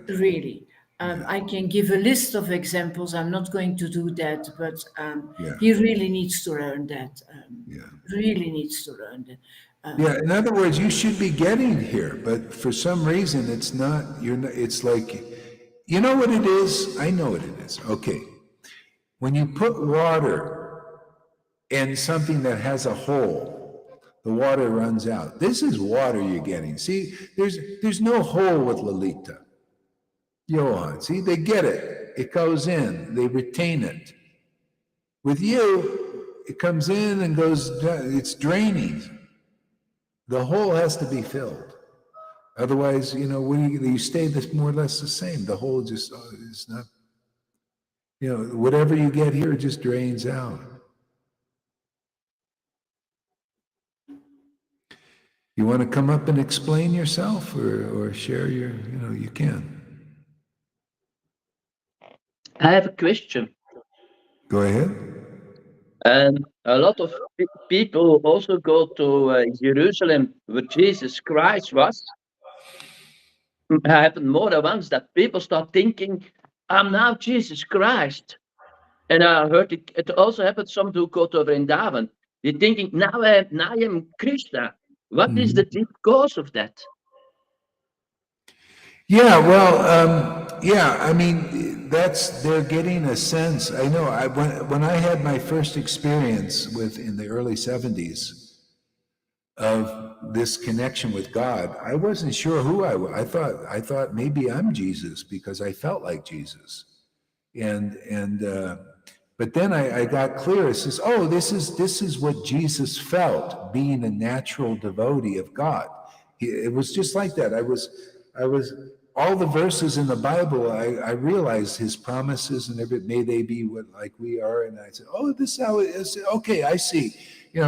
Really. I can give a list of examples. I'm not going to do that, but Yeah. he really needs to learn that. yeah. Really needs to learn that. Yeah, in other words, you should be getting here, but for some reason it's not, it's like, you know what it is? I know what it is. Okay. When you put water in something that has a hole, the water runs out. This is water you're getting. See, there's no hole with Lolita. Johan, see, they get it. It goes in, they retain it. With you, it comes in and goes, it's draining. The hole has to be filled. Otherwise, you stay more or less the same. The hole just is not, whatever you get here just drains out. You want to come up and explain yourself or share you can. I have a question. Go ahead. And a lot of people also go to Jerusalem where Jesus Christ was. It happened more than once that people start thinking, I'm now Jesus Christ. And I heard it also happened some who go to Vrindavan. They're thinking, now I am Krishna. What is the deep cause of that? Yeah, well, I mean, they're getting a sense. I know, when I had my first experience in the early 70s of this connection with God, I wasn't sure who I was. I thought maybe I'm Jesus because I felt like Jesus. But then I got clear. It says, oh, this is what Jesus felt, being a natural devotee of God. It was just like that. I was all the verses in the Bible. I realized His promises and everything. May they be like we are. And I said, oh, this is how it is. Okay, I see.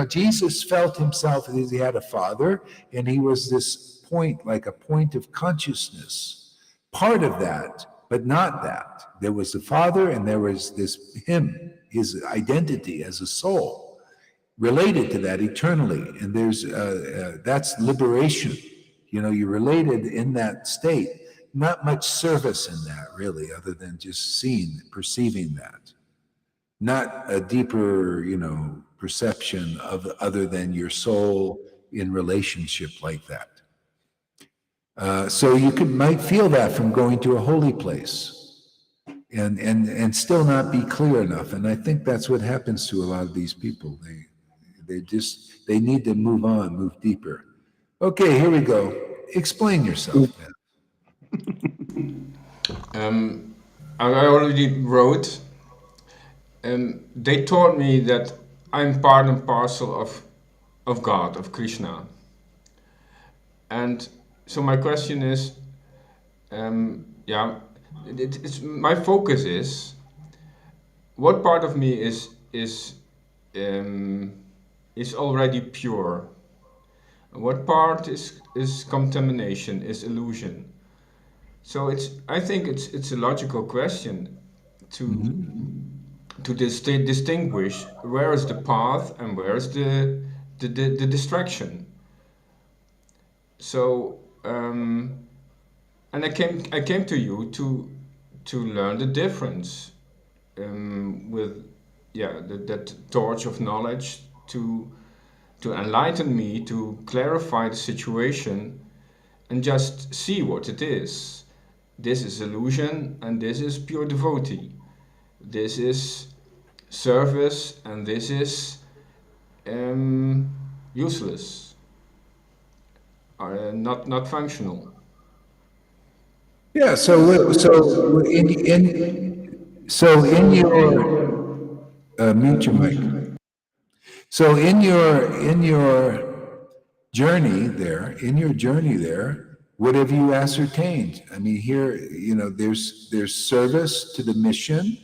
Jesus felt Himself as He had a Father, and He was this point, like a point of consciousness, part of that, but not that. There was the Father, and there was Him, His identity as a soul, related to that eternally. And that's liberation. You're related in that state. Not much service in that, really, other than just perceiving that. Not a deeper, perception of other than your soul in relationship like that. So you might feel that from going to a holy place and still not be clear enough. And I think that's what happens to a lot of these people. They need to move on, move deeper. Okay, here we go. Explain yourself, man. I already wrote. They taught me that I'm part and parcel of God, of Krishna. And so my question is, my focus is, what part of me is already pure? What part is contamination, is illusion? So I think it's a logical question to to distinguish where is the path and where is the distraction. So and I came to you to learn the difference with that torch of knowledge to enlighten me, to clarify the situation, and just see what it is. This is illusion, and this is pure devotee. This is service, and this is useless, not functional. Yeah. So in your mute your mic. So in your journey there, what have you ascertained? I mean, here, there's service to the mission,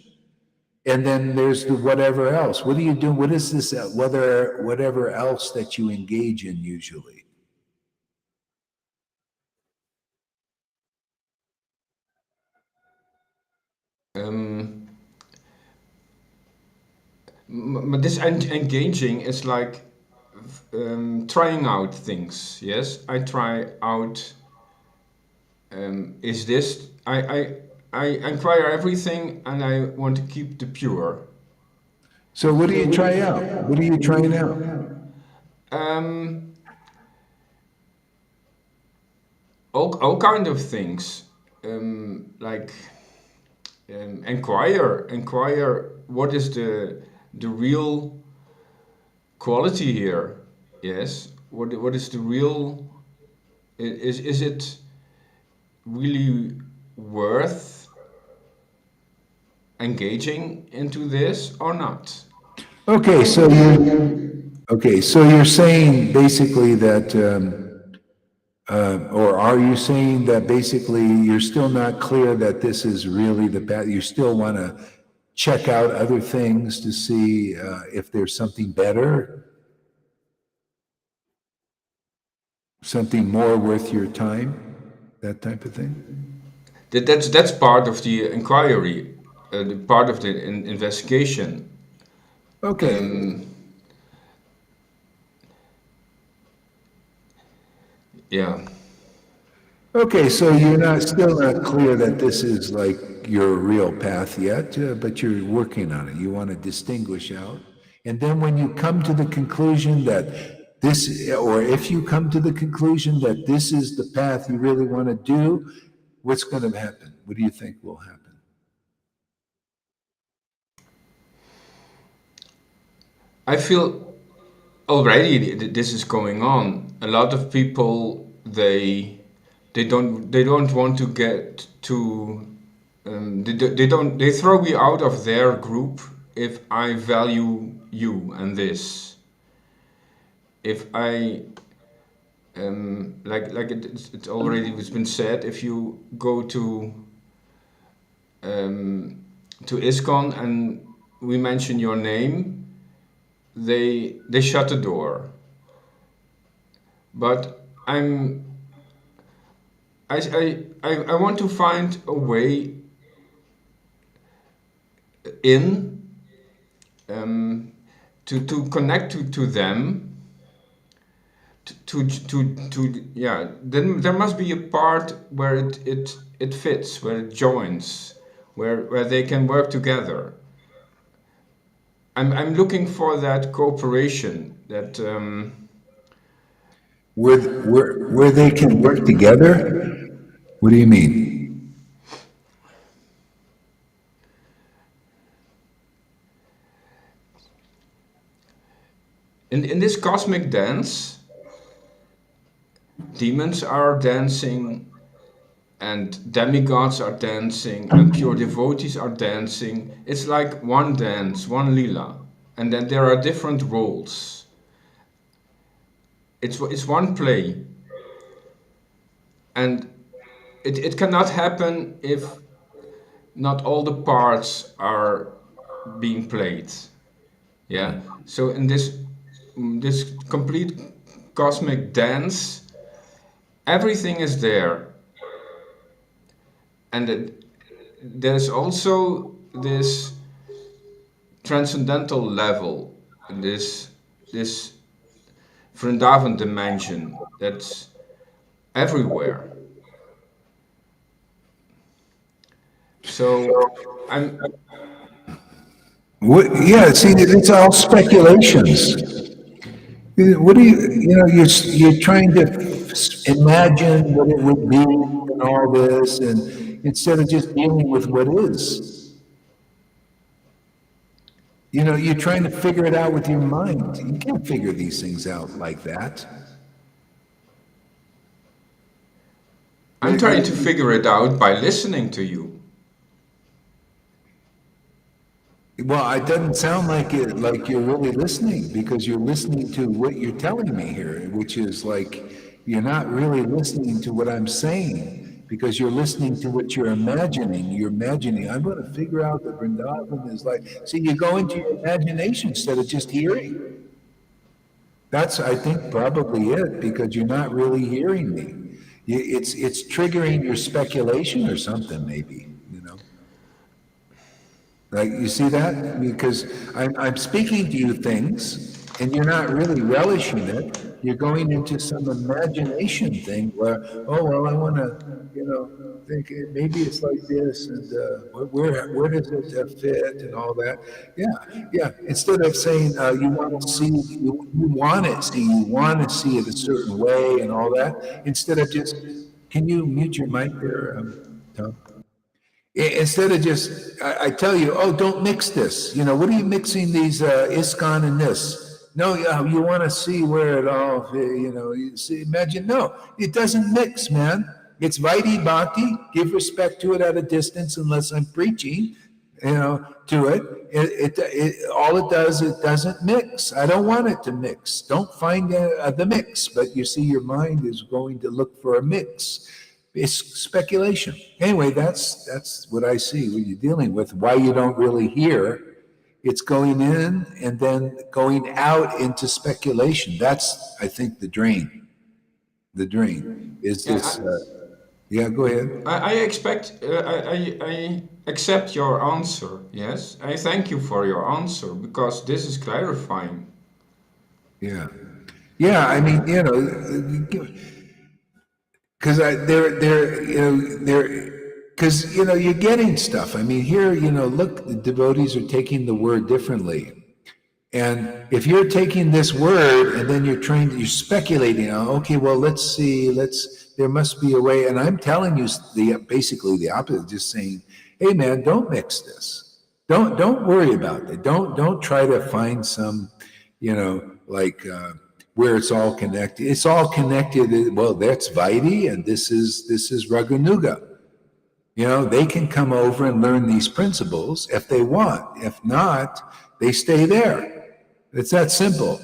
and then there's the whatever else. What are you doing? What is this whatever else that you engage in usually? Um, this engaging is like trying out things. Yes, I try out. Is this? I inquire everything, and I want to keep the pure. So what do you try out? What are you trying out? Um, all kind of things, like inquire what is the real quality here. Yes, what is the real? Is it really worth engaging into this or not? Okay, so you're saying basically that, or are you saying that basically you're still not clear that this is really the path? You still want to check out other things to see if there's something better, something more worth your time, that type of thing? That's part of the inquiry, the part of the investigation. Okay. Yeah. Okay, so you're still not clear that this is like your real path yet, but you're working on it. You want to distinguish out. And then when you come to the conclusion that this, or if you come to the conclusion that this is the path you really want to do, what's going to happen? What do you think will happen? I feel already this is going on. A lot of people they don't want to get to they throw me out of their group if I value you and this. If I like it's already it's been said, if you go to ISKCON and we mention your name, they shut the door. But I want to find a way in to connect to them to yeah, then there must be a part where it fits, where it joins, where they can work together. I'm looking for that cooperation, that Where they can work together? What do you mean? in this cosmic dance, demons are dancing, and demigods are dancing, and pure devotees are dancing. It's like one dance, one lila, and then there are different roles. It's one play, and it cannot happen if not all the parts are being played. Yeah. So in this complete cosmic dance, everything is there, and there's also this transcendental level, this Vrindavan dimension that's everywhere. So I'm What? Yeah. See, it's all speculations. What do you're trying to imagine what it would be and all this, and instead of just dealing with what is. You're trying to figure it out with your mind. You can't figure these things out like that. I'm trying to figure it out by listening to you. Well, it doesn't sound like it, like you're really listening, because you're listening to what you're telling me here, which is like you're not really listening to what I'm saying, because you're listening to what you're imagining. You're imagining, I'm going to figure out that Vrindavan is like. See, you go into your imagination instead of just hearing. That's, I think, probably it, because you're not really hearing me. It's triggering your speculation or something, maybe. Like, you see that? Because I'm speaking to you things, and you're not really relishing it. You're going into some imagination thing where, oh, well, I want to, think maybe it's like this, and where does it fit, and all that. Yeah. Instead of saying you want to see, you want it, you want to see it a certain way, and all that. Instead of just, can you mute your mic there, Tom? Instead of just, I tell you, oh, don't mix this. What are you mixing these ISKCON and this? No, you want to see where it all, you see, imagine, no, it doesn't mix, man. It's Vaidhi Bhakti. Give respect to it at a distance, unless I'm preaching, to it. All it does, it doesn't mix. I don't want it to mix. Don't find the mix. But you see, your mind is going to look for a mix. It's speculation. Anyway, that's what I see, what you're dealing with, why you don't really hear. It's going in and then going out into speculation. That's, I think, the drain. The drain is this. Yeah, go ahead. I accept your answer. Yes, I thank you for your answer, because this is clarifying. Yeah. I mean, because because you're getting stuff. I mean, here, look, the devotees are taking the word differently. And if you're taking this word and then you're speculating, okay, well, let's see, there must be a way. And I'm telling you basically the opposite, just saying, hey, man, don't mix this. Don't worry about it. Don't try to find some, where it's all connected. It's all connected. Well, that's Vaidhi, and this is Raghunuga. They can come over and learn these principles if they want. If not, they stay there. It's that simple.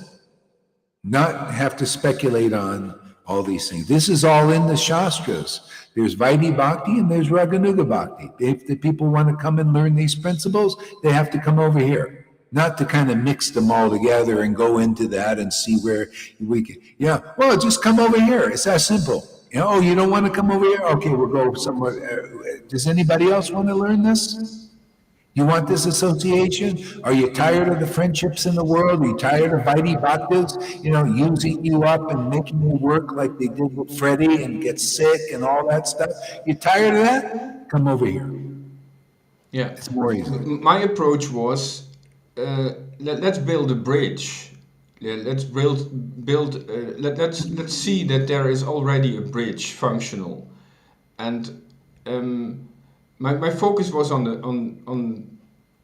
Not have to speculate on all these things. This is all in the Shastras. There's Vaidhi Bhakti and there's Raghunuga Bhakti. If the people want to come and learn these principles, they have to come over here. Not to kind of mix them all together and go into that and see where we can. Well, just come over here. It's that simple. Oh, you don't want to come over here? Okay, we'll go somewhere. Does anybody else want to learn this? You want this association? Are you tired of the friendships in the world? Are you tired of Vaidhi Bhaktas, using you up and making you work like they did with Freddie and get sick and all that stuff? You tired of that? Come over here. Yeah, it's more easy. My approach was, let's build a bridge. Let's let's see that there is already a bridge functional, and my focus was on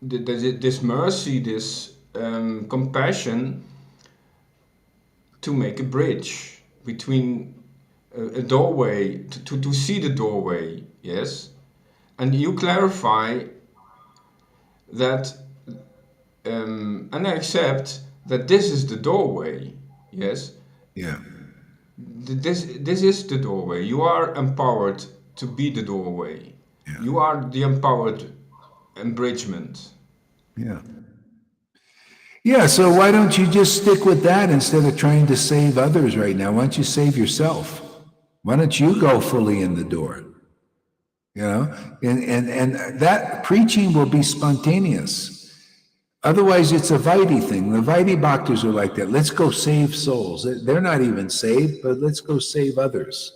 this mercy, this compassion, to make a bridge between a doorway, to see the doorway. Yes, and you clarify that, and I accept that this is the doorway. Yes. Yeah. This is the doorway. You are empowered to be the doorway. Yeah. You are the empowered embridgement. Yeah, so why don't you just stick with that instead of trying to save others right now? Why don't you save yourself? Why don't you go fully in the door? And that preaching will be spontaneous. Otherwise, it's a Vaidhi thing. The Vaidhi bhaktas are like that. Let's go save souls. They're not even saved, but let's go save others.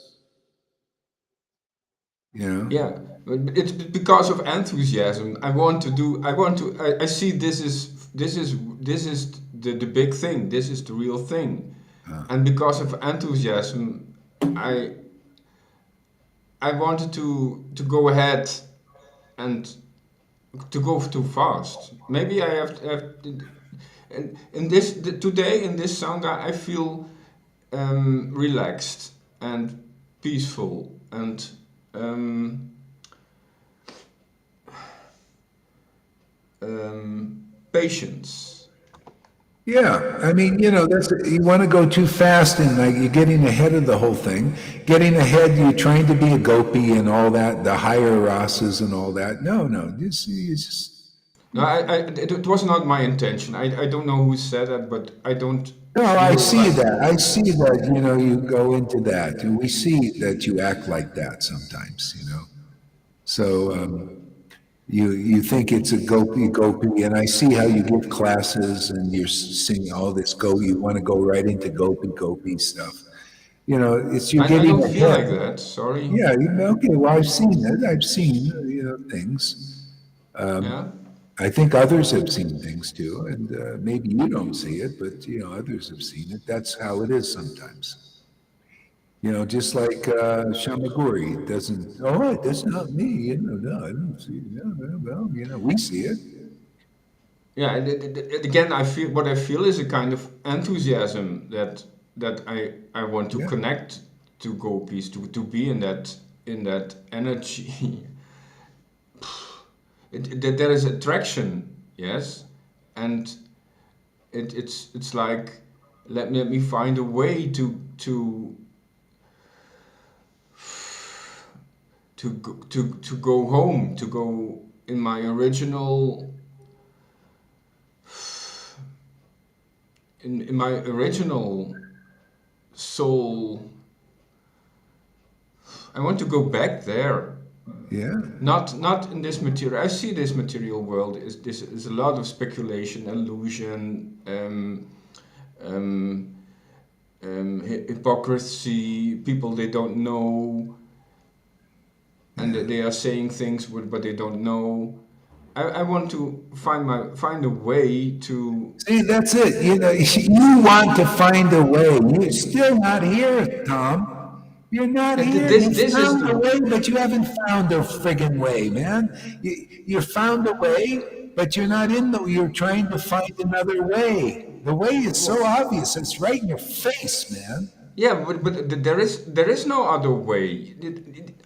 You know? Yeah, but it's because of enthusiasm. I want to do. I want to. I see this is the big thing. This is the real thing, and because of enthusiasm, I I wanted to go ahead and to go too fast. Maybe I have and in this today in this sangha I feel relaxed and peaceful and um, patience. Yeah, I mean, that's you want to go too fast and like you're getting ahead of the whole thing. Getting ahead, you're trying to be a gopi and all that, the higher rasas and all that. No, no, you just No, it was not my intention. I don't know who said that, but I don't no. I feel see like. that. I see that. You go into that. We see that you act like that sometimes. So you think it's a gopi, and I see how you give classes and you're singing all this go. You want to go right into gopi stuff. It's you're I getting don't feel like ahead. that. Sorry. Yeah, okay. Well, I've seen it. I've seen things. Yeah. I think others have seen things too, and maybe you don't see it, but others have seen it. That's how it is sometimes. Just like Shamaguri doesn't. Oh, that's not me. No, I don't see it. No, well, we see it. Yeah. Again, I feel what I feel is a kind of enthusiasm that I want to Yeah, connect to gopis to be in that energy. There is attraction, yes, and it's like let me find a way to go home, to go in my original in my original soul. I want to go back there. yeah, Not in this material. I see this material world is a lot of speculation, illusion, um, hypocrisy. People they don't know, and yeah. they are saying things but they don't know. I want to find a way to. See, that's it. You want to find a way. You're still not here, Tom. You're not here. You This is found a the way, but you haven't found a friggin' way, man. You found a way, but you're not in the. You're trying to find another way. The way is so well, obvious. It's right in your face, man. yeah, but there is no other way.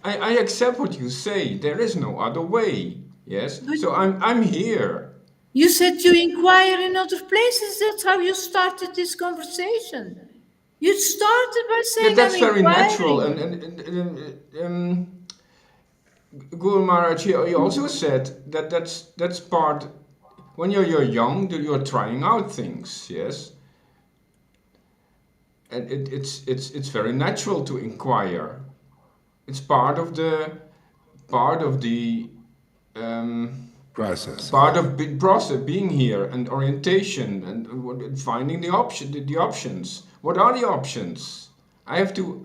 I accept what you say. There is no other way. Yes, But so I'm here. you said you inquire in other places. That's how you started this conversation. You started by Yeah, saying, I'm that's very natural. inquiring. Guru Maharaj, he also said that that's part. When you're young, that you're trying out things. Yes, and it's very natural to inquire. It's part of the um, Process. part of process being here and orientation and finding the options. What are the options? I have to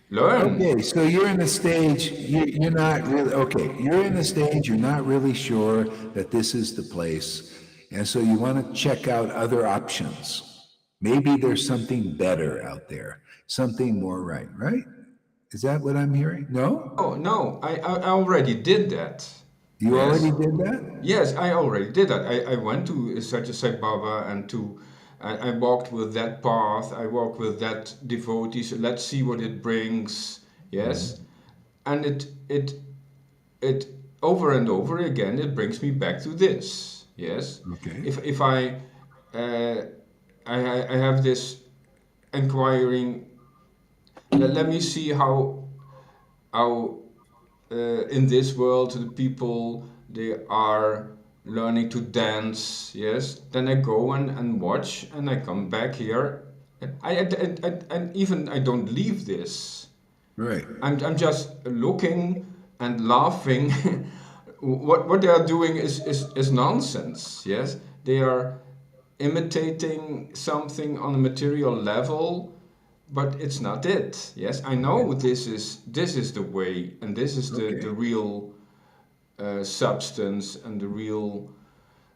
learn. Okay, so you're in the stage, you're not really, okay, you're in the stage, you're not really sure that this is the place. And so you want to check out other options. Maybe there's something better out there, something more right? Is that what I'm hearing? No? Oh no, I already did that. You already Yes. did that? Yes, I already did that. I went to Satya Sai Baba and I walked with that path. I walked with that devotee. So let's see what it brings. Yes, and it over and over again it brings me back to this. Yes, Okay. if uh, I have this inquiring. Let me see how in this world the people they are learning to dance. Yes, then I go and watch and I come back here. And even I don't leave this. Right. I'm just looking and laughing what they are doing is nonsense. Yes, they are imitating something on a material level, but it's not it. Yes, I know this is the way, and this is the Okay. real substance and the real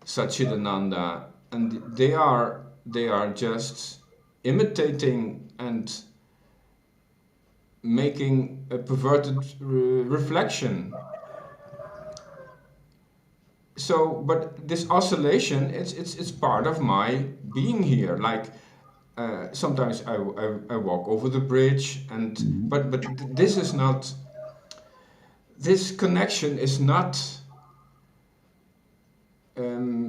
Satchidananda, and they are just imitating and making a perverted reflection. So, but this oscillation, it's part of my being here. Like sometimes I walk over the bridge, and but this is not. This connection is not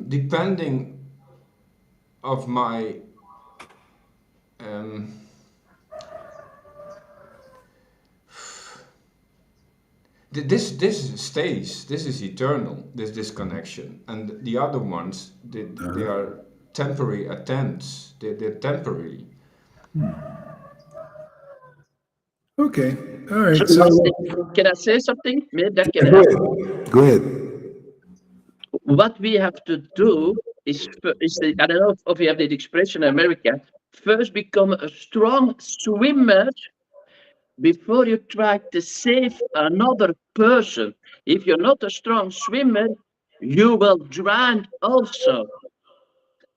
depending of my um, this stays. This is eternal. This connection, and the other ones they are temporary attempts. They're temporary. Okay. All right. So So last thing, can I say something? Maybe that can go help. ahead. Go ahead. What we have to do I don't know if you have the expression in America, first become a strong swimmer before you try to save another person. If you're not a strong swimmer, you will drown also.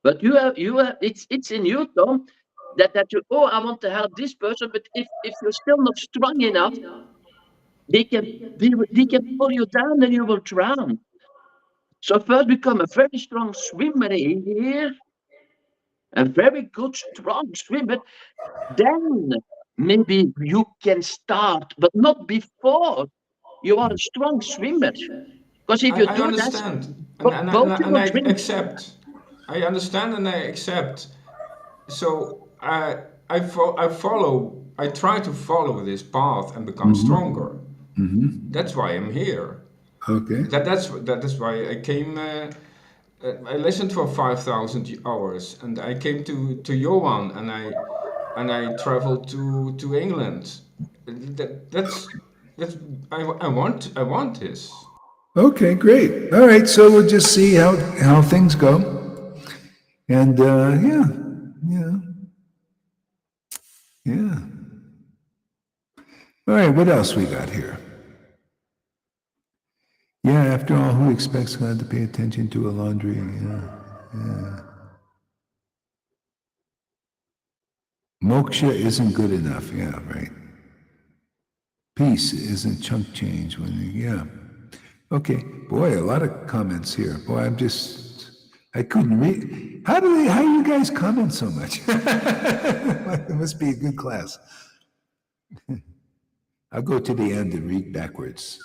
But it's in you, Tom, that you, oh, I want to help this person, but if you're still not strong enough, they can pull you down and you will drown. So first become a very strong swimmer in here, a very good strong swimmer. Then maybe you can start, but not before you are a strong swimmer. Because if you I do that, understand, both you and will I drink. accept. I understand and I accept. So I follow. I try to follow this path and become stronger. That's why I'm here. Okay. That is why I came. I listened for 5,000 hours, and I came to Johan, and I traveled to England. That's I want this. Okay, great. All right, so we'll just see how things go. And yeah, yeah, yeah. All right, what else we got here? Yeah, after all, who expects God to pay attention to a laundry? Yeah, yeah. Moksha isn't good enough. Yeah, right. Peace isn't chunk change when yeah. Okay, boy, a lot of comments here. Boy, I couldn't read. How do you guys comment so much? It must be a good class. I'll go to the end and read backwards.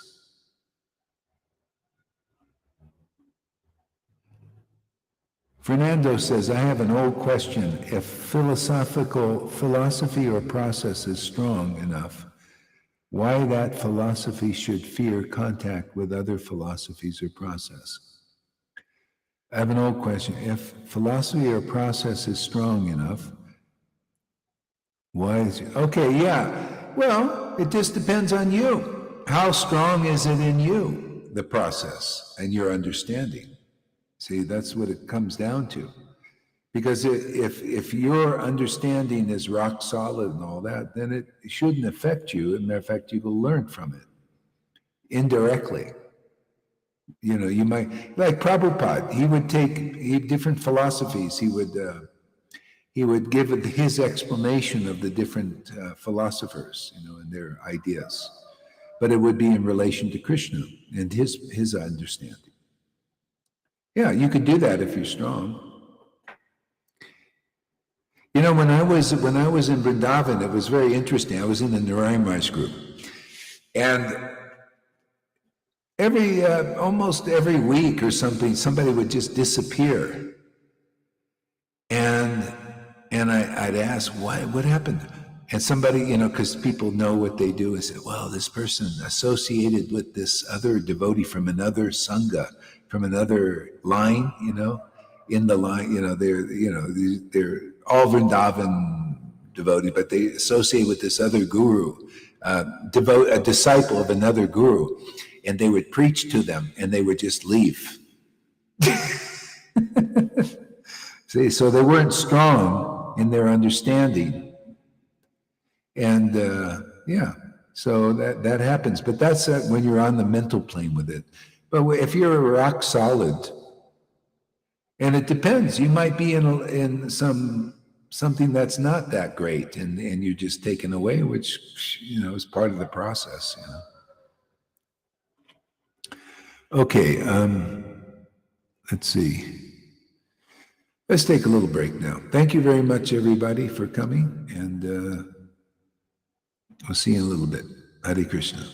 Fernando says, I have an old question. If philosophy or process is strong enough, why that philosophy should fear contact with other philosophies or process? I have an old question. If philosophy or process is strong enough, why is it? Okay, yeah. Well, it just depends on you. How strong is it in you, the process and your understanding? See, that's what it comes down to. Because if your understanding is rock solid and all that, then it shouldn't affect you. As a matter of fact, you will learn from it indirectly. You know, you might, like Prabhupada, he would take different philosophies. He would give his explanation of the different philosophers, you know, and their ideas. But it would be in relation to Krishna and his understanding. Yeah, you could do that if you're strong. You know, when I was in Vrindavan, it was very interesting. I was in the Narayan Raj group, and almost every week or something, somebody would just disappear, and I'd ask why, what happened, and somebody, you know, because people know what they do, and say, well, this person associated with this other devotee from another sangha, from another line, you know, in the line, you know, they're all Vrindavan devotee, but they associate with this other guru, a disciple of another guru. and they would preach to them, and they would just leave. See, so they weren't strong in their understanding. And yeah, so that happens. But that's when you're on the mental plane with it. But if you're rock solid, and it depends, you might be in something that's not that great, and you're just taken away, which is part of the process. Okay, let's see. Let's take a little break now. Thank you very much, everybody, for coming, and we'll see you in a little bit. Hare Krishna.